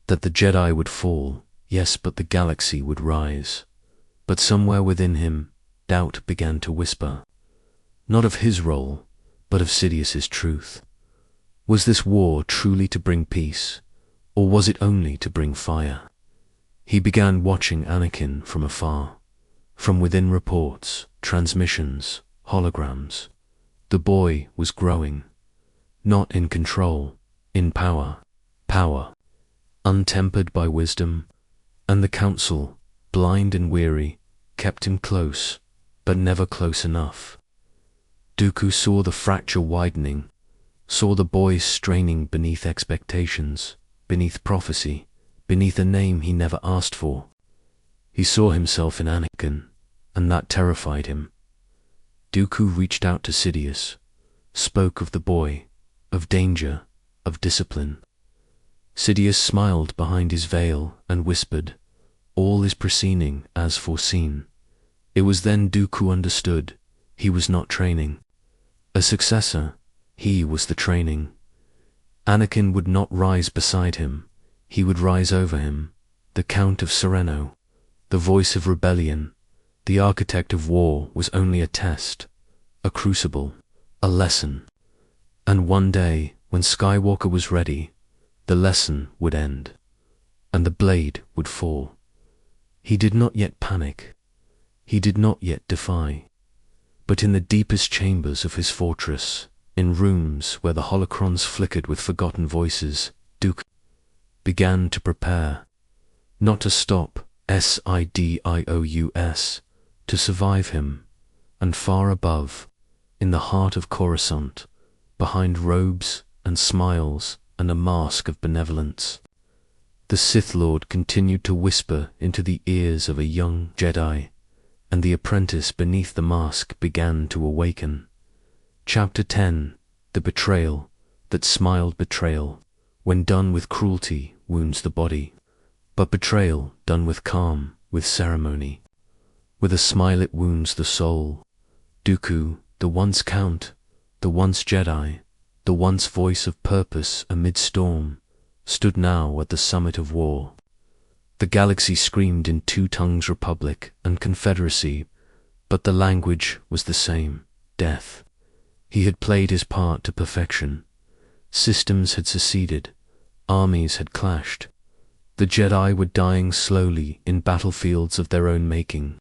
A: that the Jedi would fall, yes, but the galaxy would rise. But somewhere within him, doubt began to whisper, not of his role, but of Sidious's truth. Was this war truly to bring peace, or was it only to bring fire? He began watching Anakin from afar, from within reports, transmissions, holograms. The boy was growing, not in control, in power, untempered by wisdom, and the council, blind and weary, kept him close, but never close enough. Dooku saw the fracture widening, saw the boy straining beneath expectations, beneath prophecy, beneath a name he never asked for. He saw himself in Anakin, and that terrified him. Dooku reached out to Sidious, spoke of the boy, of danger, of discipline. Sidious smiled behind his veil and whispered, "All is proceeding as foreseen." It was then Dooku understood he was not training. A successor, he was the training. Anakin would not rise beside him, he would rise over him, the Count of Sereno, the voice of rebellion. The architect of war was only a test, a crucible, a lesson. And one day, when Skywalker was ready, the lesson would end, and the blade would fall. He did not yet panic, he did not yet defy. But in the deepest chambers of his fortress, in rooms where the holocrons flickered with forgotten voices, Dooku began to prepare, not to stop Sidious, to survive him, and far above, in the heart of Coruscant, behind robes and smiles and a mask of benevolence, The Sith Lord continued to whisper into the ears of a young Jedi, and the apprentice beneath the mask began to awaken. Chapter 10. The Betrayal that smiled. Betrayal, when done with cruelty, wounds the body, but betrayal done with calm, with ceremony, with a smile, it wounds the soul. Dooku, the once Count, the once Jedi, the once voice of purpose amid storm, stood now at the summit of war. The galaxy screamed in two tongues, Republic and Confederacy, but the language was the same: death. He had played his part to perfection. Systems had seceded, armies had clashed. The Jedi were dying slowly in battlefields of their own making.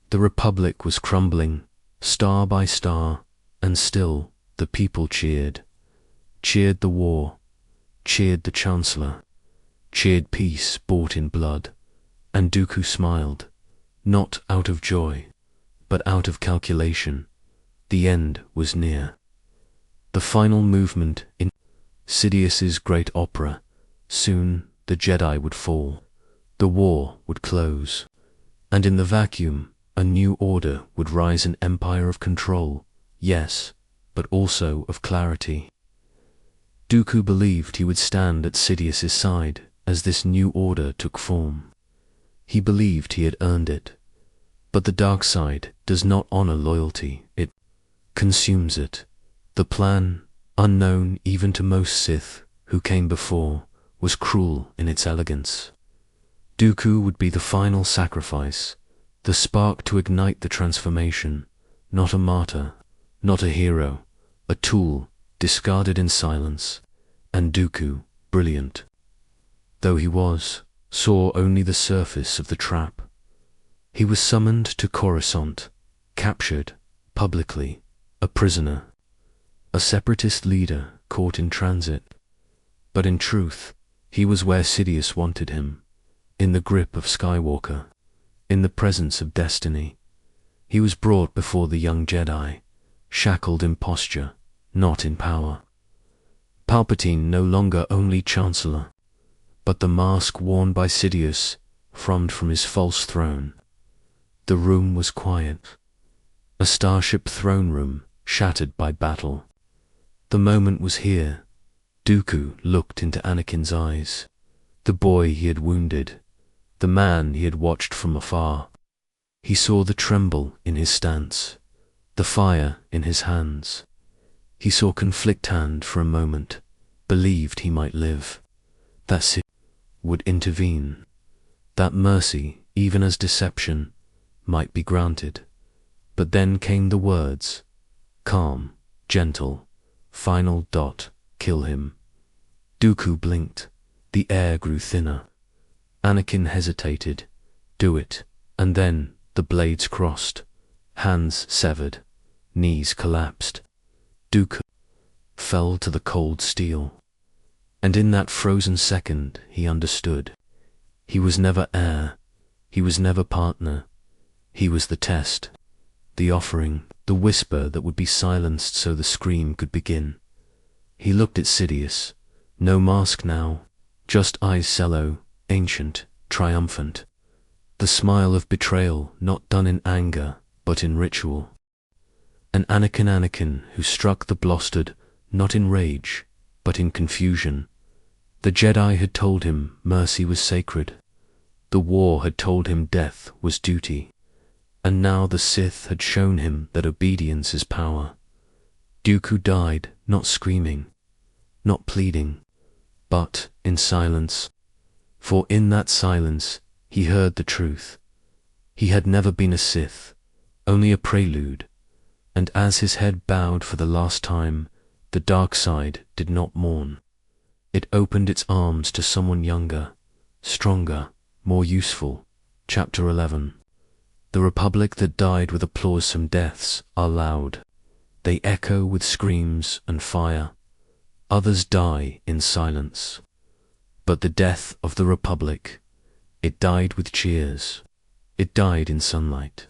A: The Republic was crumbling, star by star, and still the people cheered. Cheered the war, cheered the Chancellor, cheered peace bought in blood. And Dooku smiled, not out of joy, but out of calculation. The end was near. The final movement in Sidious's great opera. Soon the Jedi would fall. The war would close. And in the vacuum, a new order would rise, an empire of control, yes, but also of clarity. Dooku believed he would stand at Sidious's side as this new order took form. He believed he had earned it. But the dark side does not honor loyalty, it consumes it. The plan, unknown even to most Sith who came before, was cruel in its elegance. Dooku would be the final sacrifice, the spark to ignite the transformation, not a martyr, not a hero, a tool discarded in silence. And Dooku, brilliant though he was, saw only the surface of the trap. He was summoned to Coruscant, captured, publicly, a prisoner, a separatist leader caught in transit. But in truth, he was where Sidious wanted him, in the grip of Skywalker, in the presence of destiny. He was brought before the young Jedi, shackled in posture, not in power. Palpatine no longer only Chancellor, but the mask worn by Sidious frowed from his false throne. The room was quiet, a starship throne room shattered by battle. The moment was here. Dooku looked into Anakin's eyes, the boy he had wounded, the man he had watched from afar. He saw the tremble in his stance, the fire in his hands. He saw conflict hand for a moment, believed he might live, that Sith would intervene, that mercy, even as deception, might be granted. But then came the words, calm, gentle, final dot, kill him. Dooku blinked, the air grew thinner. Anakin hesitated, do it, and then the blades crossed, hands severed, knees collapsed. Dooku fell to the cold steel. And in that frozen second he understood. He was never heir, he was never partner. He was the test, the offering, the whisper that would be silenced so the scream could begin. He looked at Sidious, no mask now, just eyes sallow, ancient, triumphant. The smile of betrayal not done in anger, but in ritual. An Anakin who struck the blustered, not in rage, but in confusion. The Jedi had told him mercy was sacred. The war had told him death was duty. And now the Sith had shown him that obedience is power. Dooku died not screaming, not pleading, but in silence. For in that silence he heard the truth. He had never been a Sith, only a prelude. And as his head bowed for the last time, the dark side did not mourn. It opened its arms to someone younger, stronger, more useful. Chapter 11. The Republic that died with applause. Some deaths are loud. They echo with screams and fire. Others die in silence. But the death of the Republic, it died with cheers. It died in sunlight.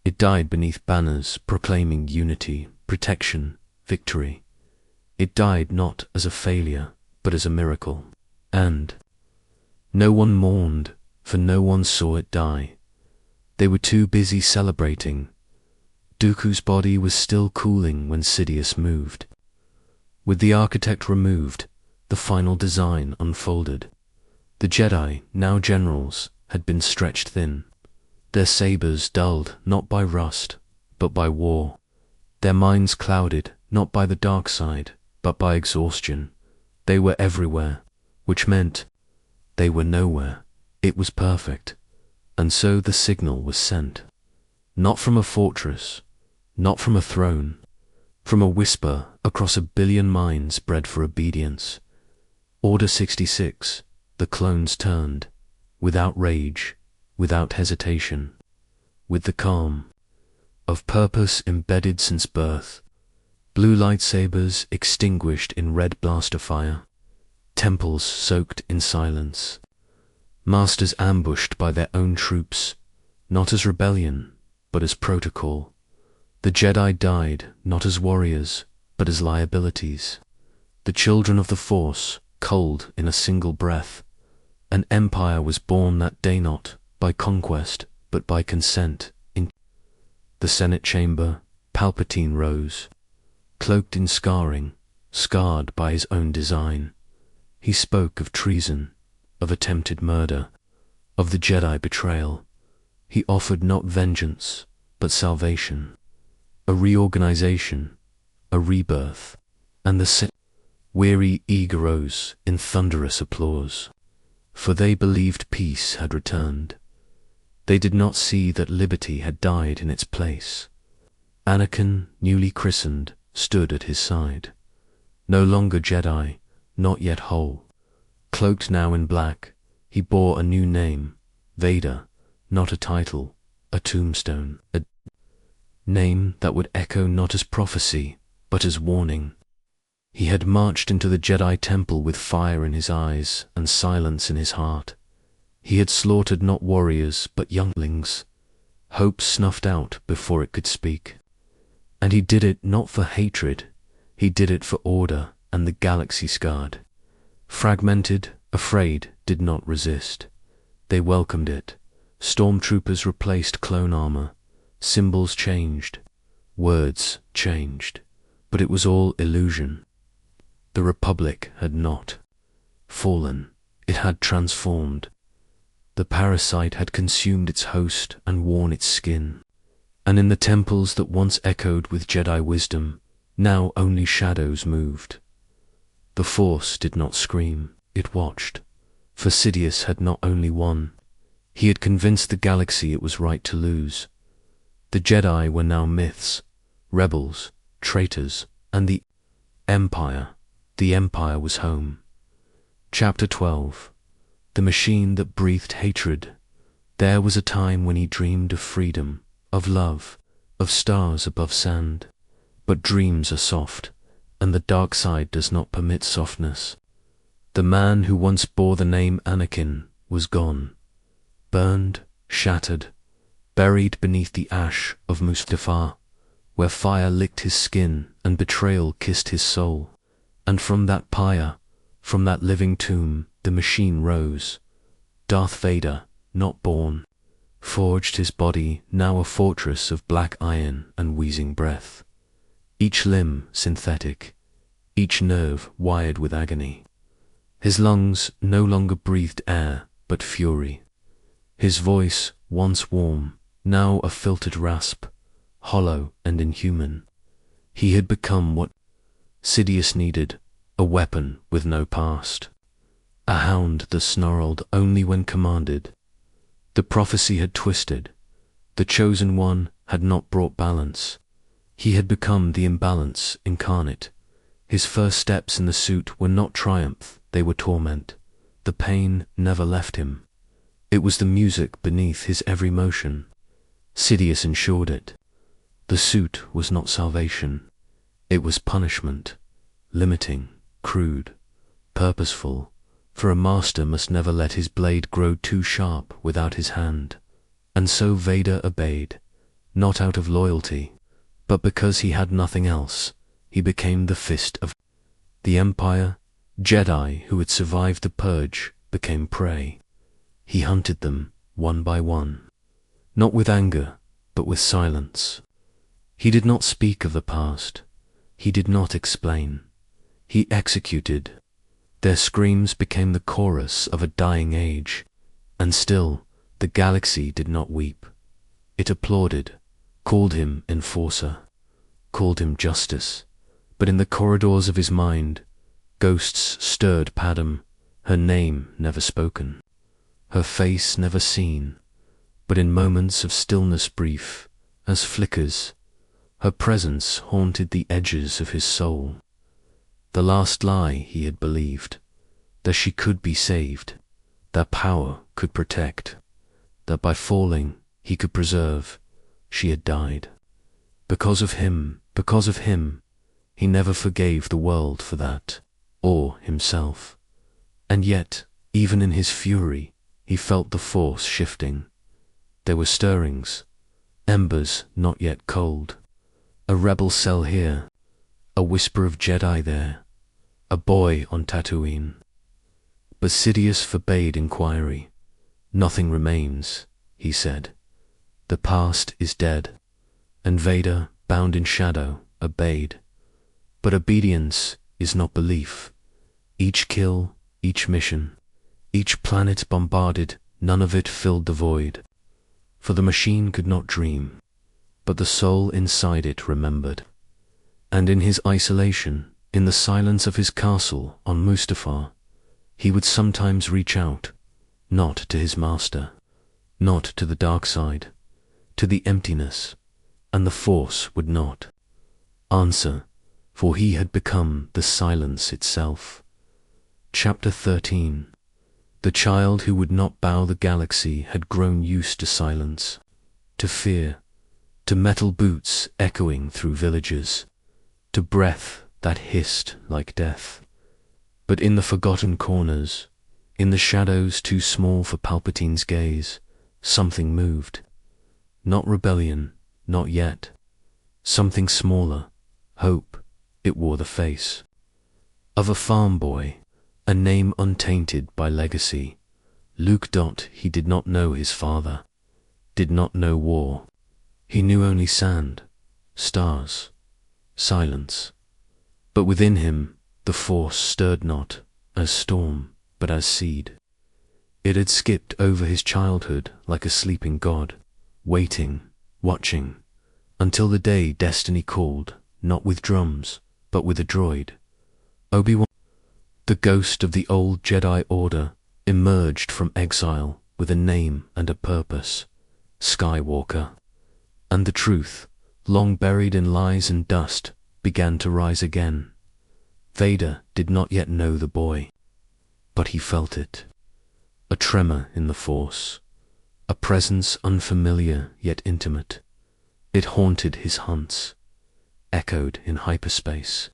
A: It died beneath banners proclaiming unity, protection, victory. It died not as a failure, but as a miracle. And No one mourned, for no one saw it die. They were too busy celebrating. Dooku's body was still cooling when Sidious moved. With the architect removed, the final design unfolded. The Jedi, now generals, had been stretched thin, their sabers dulled not by rust, but by war, their minds clouded not by the dark side, but by exhaustion. They were everywhere, which meant they were nowhere. It was perfect, and so the signal was sent. Not from a fortress, not from a throne, from a whisper across a billion minds bred for obedience. Order 66, the clones turned, without rage, without hesitation, with the calm of purpose embedded since birth. Blue lightsabers extinguished in red blaster fire, temples soaked in silence, masters ambushed by their own troops, not as rebellion, but as protocol. The Jedi died not as warriors, but as liabilities. The children of the Force, cold in a single breath. An empire was born that day, not by conquest, but by consent. In the Senate chamber, Palpatine rose, cloaked in scarring, scarred by his own design. He spoke of treason, of attempted murder, of the Jedi betrayal. He offered not vengeance, but salvation, a reorganization, a rebirth, and the weary eager rose in thunderous applause, for they believed peace had returned. They did not see that liberty had died in its place. Anakin, newly christened, stood at his side. No longer Jedi, not yet whole. Cloaked now in black, he bore a new name, Vader, not a title, a tombstone, a name that would echo not as prophecy, but as warning. He had marched into the Jedi temple with fire in his eyes and silence in his heart. He had slaughtered not warriors, but younglings, hope snuffed out before it could speak. And he did it not for hatred, he did it for order and the galaxy scarred. Fragmented, afraid, did not resist. They welcomed it. Stormtroopers replaced clone armor. Symbols changed. Words changed. But it was all illusion. The Republic had not fallen. It had transformed. The parasite had consumed its host and worn its skin. And in the temples that once echoed with Jedi wisdom, now only shadows moved. The Force did not scream, it watched. For Sidious had not only won, he had convinced the galaxy it was right to lose. The Jedi were now myths, rebels, traitors, and the Empire was home. Chapter 12. The machine that breathed hatred. There was a time when he dreamed of freedom, of love, of stars above sand. But dreams are soft, and the dark side does not permit softness. The man who once bore the name Anakin was gone, burned, shattered, buried beneath the ash of Mustafar, where fire licked his skin and betrayal kissed his soul. And from that pyre, from that living tomb, the machine rose. Darth Vader, not born, forged his body, now a fortress of black iron and wheezing breath. Each limb synthetic, each nerve wired with agony. His lungs no longer breathed air, but fury. His voice, once warm, now a filtered rasp, hollow and inhuman. He had become what Sidious needed, a weapon with no past. A hound that snarled only when commanded. The prophecy had twisted. The chosen one had not brought balance. He had become the imbalance incarnate. His first steps in the suit were not triumph, they were torment. The pain never left him. It was the music beneath his every motion. Sidious ensured it. The suit was not salvation. It was punishment, limiting, crude, purposeful, for a master must never let his blade grow too sharp without his hand. And so Vader obeyed, not out of loyalty, but because he had nothing else. He became the fist of the Empire, Jedi who had survived the purge, became prey. He hunted them one by one, not with anger, but with silence. He did not speak of the past. He did not explain. He executed. Their screams became the chorus of a dying age, and still the galaxy did not weep. It applauded, called him enforcer, called him justice. But in the corridors of his mind, ghosts stirred Padam, her name never spoken, her face never seen, but in moments of stillness brief, as flickers, her presence haunted the edges of his soul. The last lie he had believed, that she could be saved, that power could protect, that by falling he could preserve, she had died. Because of him, he never forgave the world for that, or himself. And yet, even in his fury, he felt the force shifting. There were stirrings, embers not yet cold, a rebel cell here, a whisper of Jedi there, a boy on Tatooine. But Sidious forbade inquiry. Nothing remains, he said. The past is dead. And Vader, bound in shadow, obeyed. But obedience is not belief. Each kill, each mission, each planet bombarded, none of it filled the void. For the machine could not dream, but the soul inside it remembered. And in his isolation, in the silence of his castle on Mustafar, he would sometimes reach out, not to his master, not to the dark side, to the emptiness, and the force would not answer, for he had become the silence itself. Chapter 13. The child who would not bow the galaxy had grown used to silence, to fear, to metal boots echoing through villages, to breath that hissed like death. But in the forgotten corners, in the shadows too small for Palpatine's gaze, something moved. Not rebellion, not yet. Something smaller, hope. It wore the face of a farm boy, a name untainted by legacy. Luke. He did not know his father, did not know war. He knew only sand, stars, silence. But within him, the force stirred not as storm, but as seed. It had skipped over his childhood like a sleeping god, waiting, watching, until the day destiny called, not with drums, but with a droid. Obi-Wan, the ghost of the old Jedi Order, emerged from exile with a name and a purpose, Skywalker. And the truth, long buried in lies and dust, began to rise again. Vader did not yet know the boy, but he felt it. A tremor in the Force, a presence unfamiliar yet intimate. It haunted his hunts, echoed in hyperspace.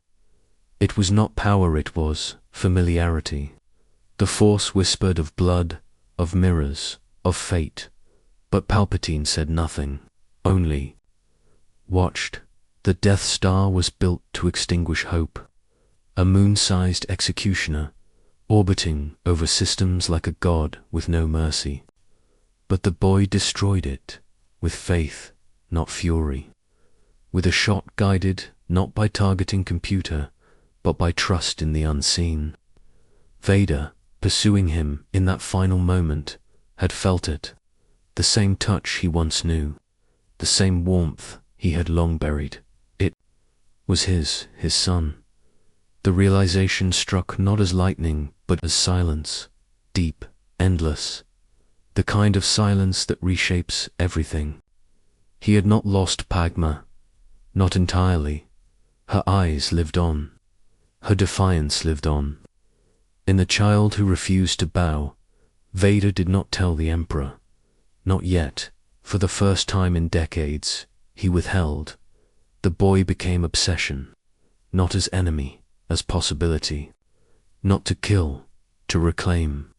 A: It was not power, it was familiarity. The Force whispered of blood, of mirrors, of fate, but Palpatine said nothing, only watched. The Death Star was built to extinguish hope, a moon-sized executioner, orbiting over systems like a god with no mercy. But the boy destroyed it, with faith, not fury, with a shot guided not by targeting computer, but by trust in the unseen. Vader, pursuing him in that final moment, had felt it, the same touch he once knew, the same warmth he had long buried. It was his son. The realization struck not as lightning, but as silence, deep, endless, the kind of silence that reshapes everything. He had not lost Padma, not entirely. Her eyes lived on. Her defiance lived on. In the child who refused to bow, Vader did not tell the Emperor. Not yet. For the first time in decades, he withheld. The boy became obsession, not as enemy, as possibility. Not to kill, to reclaim.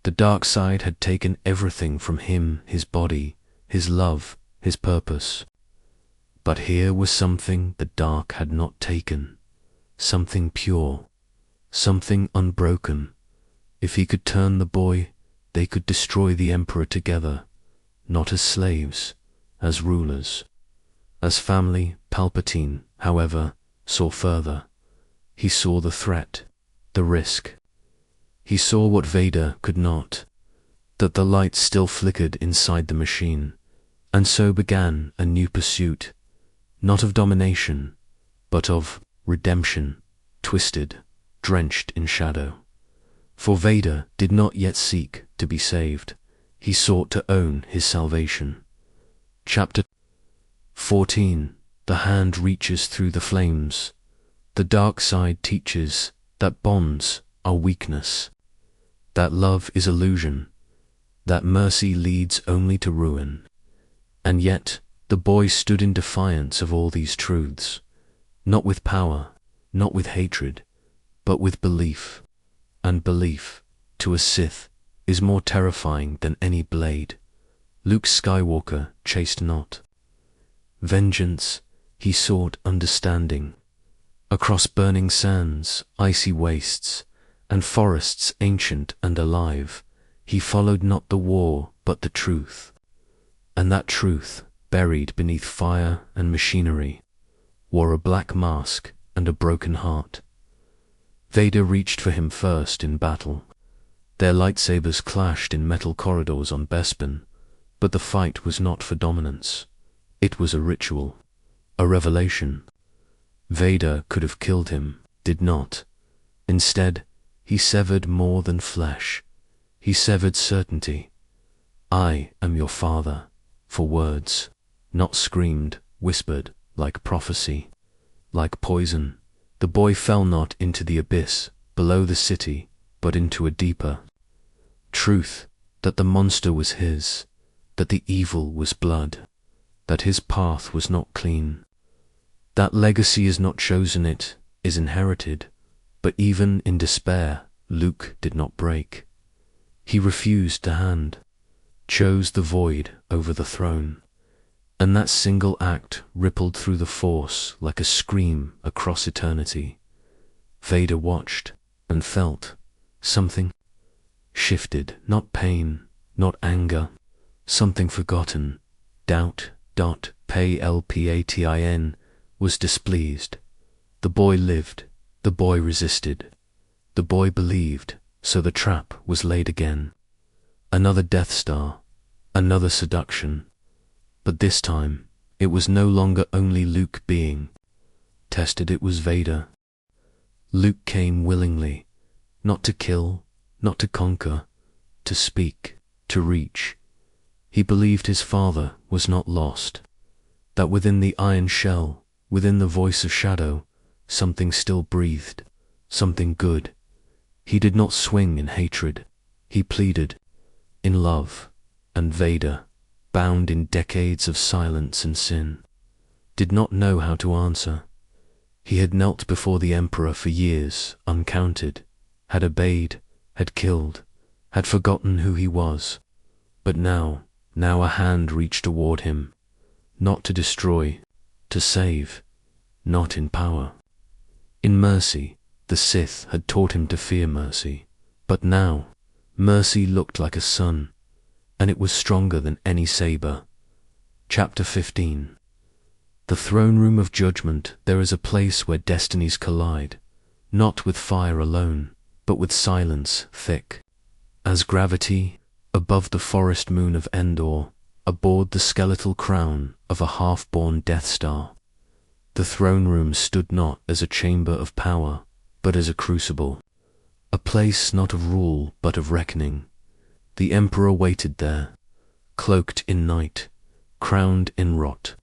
A: The dark side had taken everything from him, his body, his love, his purpose. But here was something the dark had not taken, something pure, something unbroken. If he could turn the boy, they could destroy the Emperor together, not as slaves, as rulers. As family, Palpatine, however, saw further. He saw the threat, the risk. He saw what Vader could not, that the light still flickered inside the machine, and so began a new pursuit, not of domination, but of redemption, twisted, drenched in shadow. For Vader did not yet seek to be saved. He sought to own his salvation. Chapter 14. The hand reaches through the flames. The dark side teaches that bonds are weakness, that love is illusion, that mercy leads only to ruin. And yet the boy stood in defiance of all these truths, not with power, not with hatred, but with belief. And belief, to a Sith, is more terrifying than any blade. Luke Skywalker chased not vengeance, he sought understanding. Across burning sands, icy wastes, and forests ancient and alive, he followed not the war but the truth. And that truth, buried beneath fire and machinery, wore a black mask and a broken heart. Vader reached for him first in battle. Their lightsabers clashed in metal corridors on Bespin, but the fight was not for dominance. It was a ritual, a revelation. Vader could have killed him, did not. Instead, he severed more than flesh. He severed certainty. I am your father, for words, not screamed, whispered, like prophecy, like poison. The boy fell not into the abyss below the city, but into a deeper truth, that the monster was his, that the evil was blood, that his path was not clean. That legacy is not chosen, it is inherited. But even in despair, Luke did not break. He refused the hand, chose the void over the throne. And that single act rippled through the Force like a scream across eternity. Vader watched and felt something shifted, not pain, not anger, something forgotten. Doubt, Palpatine, was displeased. The boy lived, the boy resisted, the boy believed, so the trap was laid again. Another Death Star, another seduction. But this time, it was no longer only Luke being tested, it was Vader. Luke came willingly, not to kill, not to conquer, to speak, to reach. He believed his father was not lost, that within the iron shell, within the voice of shadow, something still breathed, something good. He did not swing in hatred, he pleaded in love, and Vader, bound in decades of silence and sin, did not know how to answer. He had knelt before the Emperor for years, uncounted, had obeyed, had killed, had forgotten who he was. But now a hand reached toward him, not to destroy, to save, not in power. In mercy, the Sith had taught him to fear mercy, but now mercy looked like a sun, and it was stronger than any saber. Chapter 15. The throne room of judgment, there is a place where destinies collide, not with fire alone, but with silence thick as gravity, above the forest moon of Endor, aboard the skeletal crown of a half-born Death Star. The throne room stood not as a chamber of power, but as a crucible, a place not of rule but of reckoning. The Emperor waited there, cloaked in night, crowned in rot.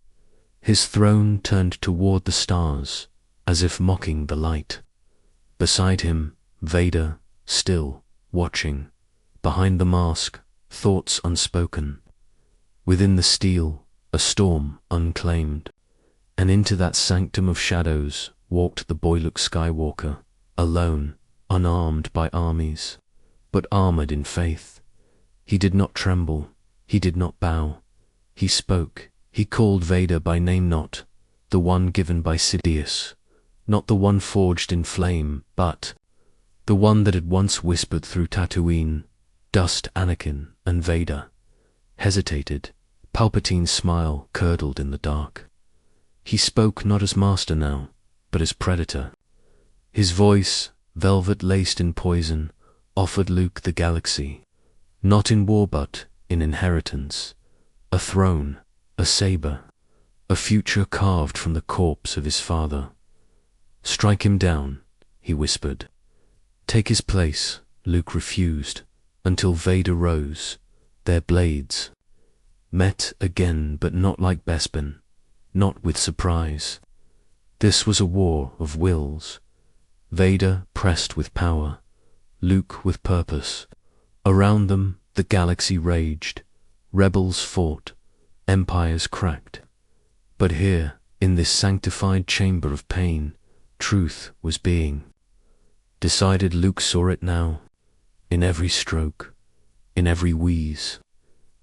A: His throne turned toward the stars, as if mocking the light. Beside him, Vader, still, watching. Behind the mask, thoughts unspoken. Within the steel, a storm unclaimed. And into that sanctum of shadows walked the boy Luke Skywalker, alone, unarmed by armies, but armored in faith. He did not tremble, he did not bow. He spoke, he called Vader by name, not the one given by Sidious, not the one forged in flame, but The one that had once whispered through Tatooine, dust Anakin and Vader, hesitated. Palpatine's smile curdled in the dark. He spoke not as master now, but as predator. His voice, velvet laced in poison, offered Luke the galaxy, not in war but in inheritance, a throne, a saber, a future carved from the corpse of his father. "Strike him down," he whispered. "Take his place." Luke refused, until Vader rose. Their blades met again, but not like Bespin, not with surprise. This was a war of wills. Vader pressed with power, Luke with purpose. Around them the galaxy raged. Rebels fought, empires cracked. But here, in this sanctified chamber of pain, truth was being decided. Luke saw it now, in every stroke, in every wheeze.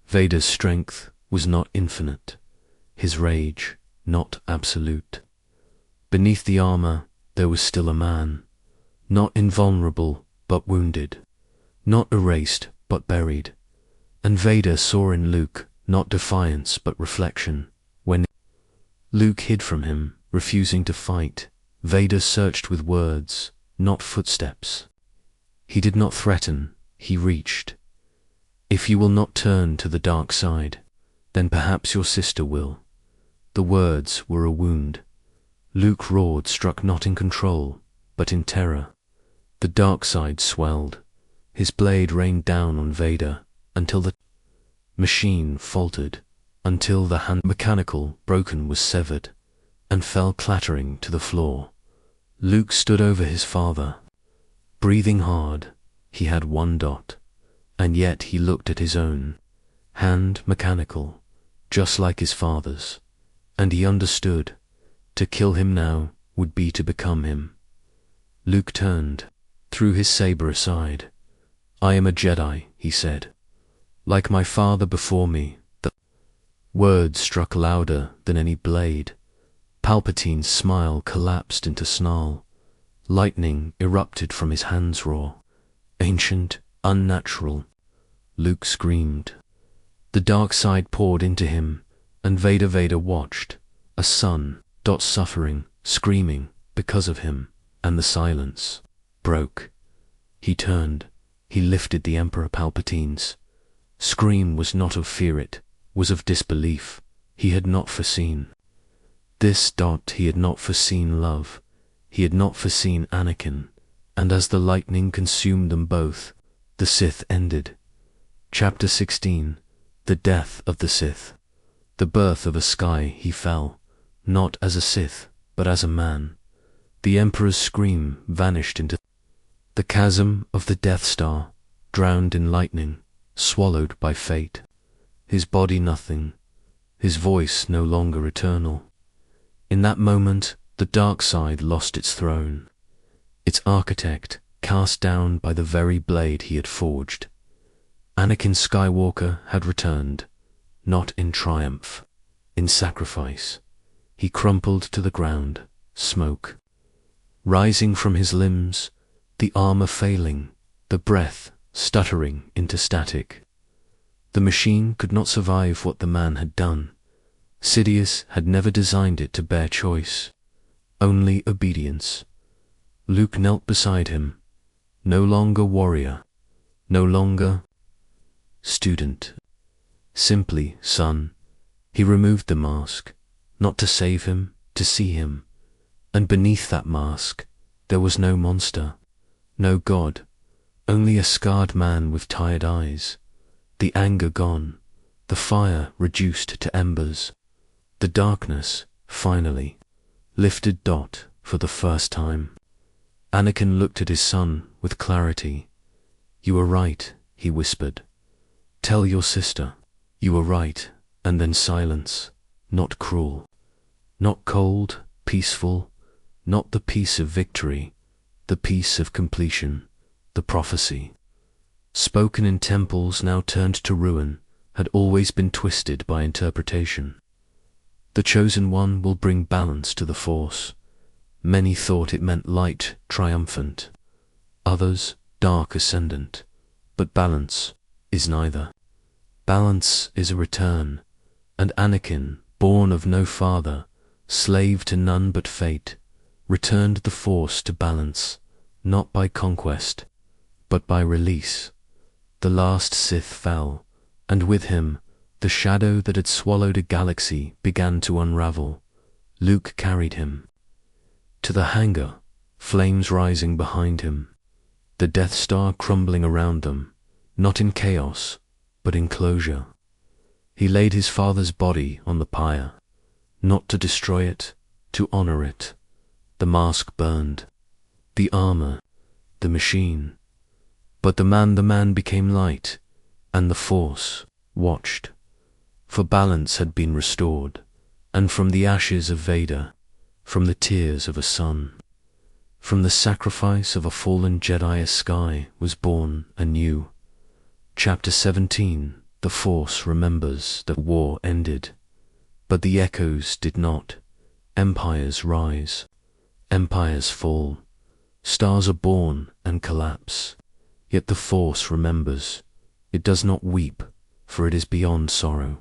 A: Vader's strength was not infinite, his rage not absolute. Beneath the armor there was still a man, not invulnerable but wounded, not erased but buried. And Vader saw in Luke not defiance but reflection. When Luke hid from him, refusing to fight, Vader searched with words, not footsteps. He did not threaten, he reached. "If you will not turn to the dark side, then perhaps your sister will." The words were a wound. Luke roared, struck not in control, but in terror. The dark side swelled. His blade rained down on Vader, until the machine faltered, until the hand mechanical broken was severed, and fell clattering to the floor. Luke stood over his father, breathing hard. He had one dot, and yet he looked at his own, hand mechanical, just like his father's, and he understood. To kill him now would be to become him. Luke turned, threw his saber aside. "I am a Jedi," he said, "like my father before me." The words struck louder than any blade. Palpatine's smile collapsed into snarl. Lightning erupted from his hands raw, ancient, unnatural. Luke screamed. The dark side poured into him, and Vader watched, a son, suffering, screaming because of him, and the silence broke. He turned. He lifted the Emperor Palpatine's scream was not of fear, it was of disbelief. He had not foreseen this. He had not foreseen love. He had not foreseen Anakin. And as the lightning consumed them both, the Sith ended. Chapter 16. The Death of the Sith. The birth of a sky he fell, not as a Sith, but as a man. The Emperor's scream vanished into the chasm of the Death Star, drowned in lightning, swallowed by fate. His body nothing, his voice no longer eternal. In that moment, the dark side lost its throne, its architect cast down by the very blade he had forged. Anakin Skywalker had returned, not in triumph, in sacrifice. He crumpled to the ground, smoke rising from his limbs, the armor failing, the breath stuttering into static. The machine could not survive what the man had done. Sidious had never designed it to bear choice, only obedience. Luke knelt beside him, no longer warrior, no longer student, simply son. He removed the mask, not to save him, to see him. And beneath that mask, there was no monster, no god, only a scarred man with tired eyes. The anger gone, the fire reduced to embers. The darkness, finally, lifted for the first time. Anakin looked at his son with clarity. "You were right," he whispered. "Tell your sister, you were right." And then silence, not cruel, not cold, peaceful, not the peace of victory, the peace of completion, the prophecy, spoken in temples now turned to ruin, had always been twisted by interpretation. The chosen one will bring balance to the Force. Many thought it meant light, triumphant. others dark ascendant, but balance is neither. Balance is a return, and Anakin, born of no father, slave to none but fate, returned the Force to balance, not by conquest, but by release. The last Sith fell, and with him, the shadow that had swallowed a galaxy began to unravel. Luke carried him to the hangar, flames rising behind him, the Death Star crumbling around them, not in chaos, but in closure. He laid his father's body on the pyre, not to destroy it, to honor it. The mask burned, the armor, the machine. But the man became light, and the Force watched. For balance had been restored, and from the ashes of Vader, from the tears of a son, from the sacrifice of a fallen Jedi, a sky was born anew. Chapter 17. The Force remembers that war ended, but the echoes did not. Empires rise, empires fall, stars are born and collapse, yet the Force remembers. It does not weep, for it is beyond sorrow.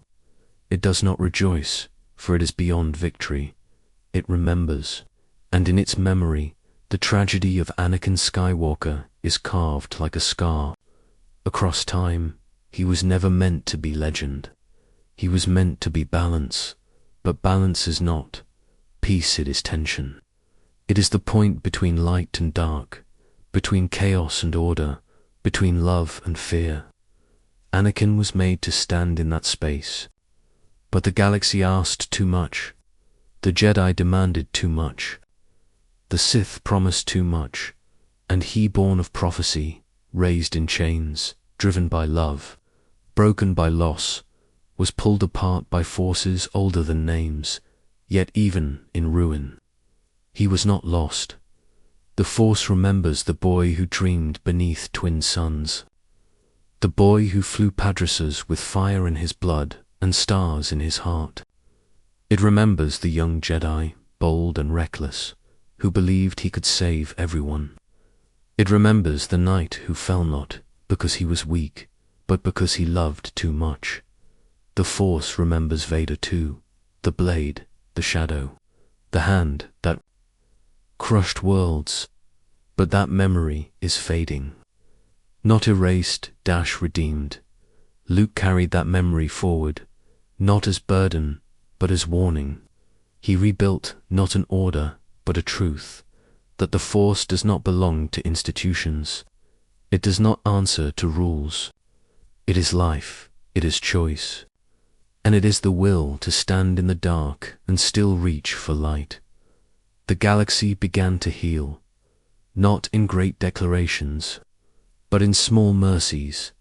A: It does not rejoice, for it is beyond victory. It remembers, and in its memory, the tragedy of Anakin Skywalker is carved like a scar. Across time, he was never meant to be legend. He was meant to be balance, but balance is not. Peace, it is tension. It is the point between light and dark, between chaos and order, between love and fear. Anakin was made to stand in that space. But the galaxy asked too much. The Jedi demanded too much. The Sith promised too much, and he, born of prophecy, raised in chains, driven by love, broken by loss, was pulled apart by forces older than names, yet even in ruin, he was not lost. The Force remembers the boy who dreamed beneath twin suns, the boy who flew Padrasas with fire in his blood and stars in his heart. It remembers the young Jedi, bold and reckless, who believed he could save everyone. It remembers the knight who fell not because he was weak, but because he loved too much. The Force remembers Vader too, the blade, the shadow, the hand that crushed worlds, but that memory is fading. Not erased, redeemed. Luke carried that memory forward, not as burden, but as warning. He rebuilt not an order, but a truth, that the Force does not belong to institutions. It does not answer to rules. It is life, it is choice, and it is the will to stand in the dark and still reach for light. The galaxy began to heal, not in great declarations, but in small mercies,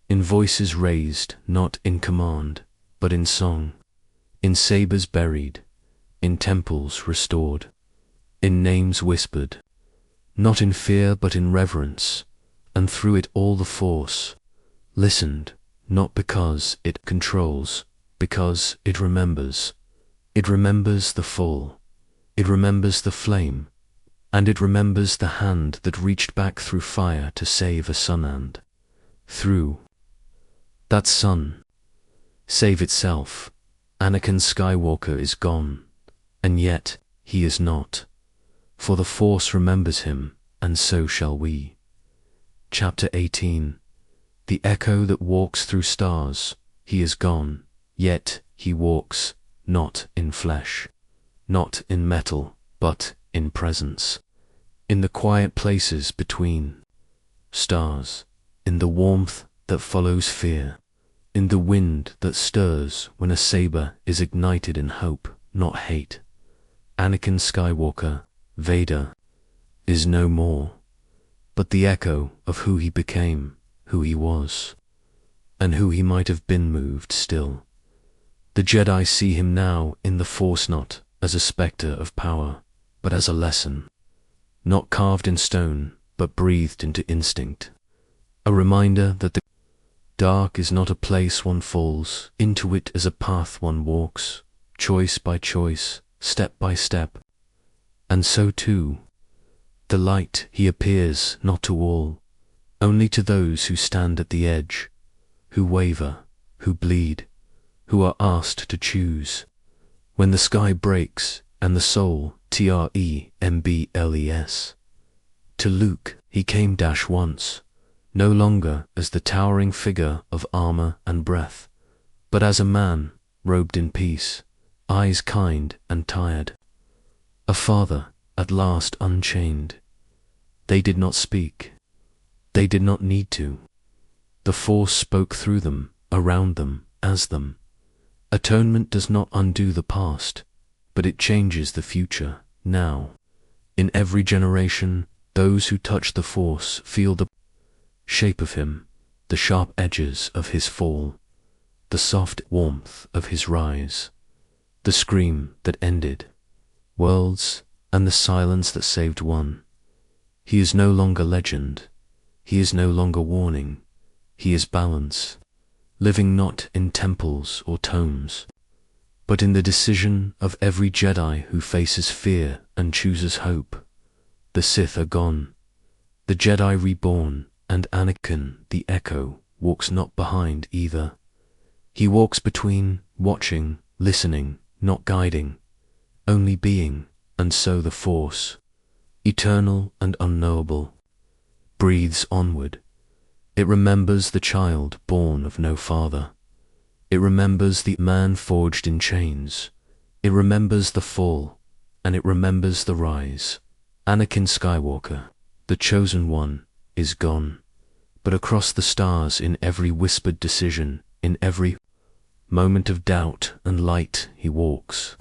A: in voices raised not in command, but in song, in sabers buried, in temples restored, in names whispered, not in fear but in reverence, and through it all the Force listened, not because it controls, because it remembers. It remembers the fall, it remembers the flame, and it remembers the hand that reached back through fire to save a son, and through that son, save itself. Anakin Skywalker is gone, and yet he is not, for the Force remembers him, and so shall we. Chapter 18. The echo that walks through stars, he is gone, yet he walks, not in flesh, not in metal, but in presence, in the quiet places between stars, in the warmth that follows fear, in the wind that stirs when a saber is ignited in hope, not hate. Anakin Skywalker, Vader, is no more, but the echo of who he became, who he was, and who he might have been moved still. The Jedi see him now in the Force not as a spectre of power, but as a lesson, not carved in stone, but breathed into instinct, a reminder that the dark is not a place one falls into, it as a path one walks, choice by choice, step by step. And so too, The light, he appears not to all, only to those who stand at the edge, who waver, who bleed, who are asked to choose. When the sky breaks and the soul trembles. To Luke he came once, no longer as the towering figure of armor and breath, but as a man robed in peace, eyes kind and tired. A father at last unchained. They did not speak. They did not need to. The Force spoke through them, around them, as them. Atonement does not undo the past, but it changes the future, now. In every generation, those who touch the Force feel the shape of him, the sharp edges of his fall, the soft warmth of his rise, the scream that ended worlds, and the silence that saved one. He is no longer legend. He is no longer warning. He is balance, living not in temples or tomes, but in the decision of every Jedi who faces fear and chooses hope. The Sith are gone, the Jedi reborn, and Anakin, the Echo, walks not behind either. He walks between, watching, listening, not guiding, only being, and so the Force, eternal and unknowable, breathes onward. It remembers the child born of no father. It remembers the man forged in chains. It remembers the fall, and it remembers the rise. Anakin Skywalker, the chosen one, is gone, but across the stars, in every whispered decision, in every moment of doubt and light, he walks.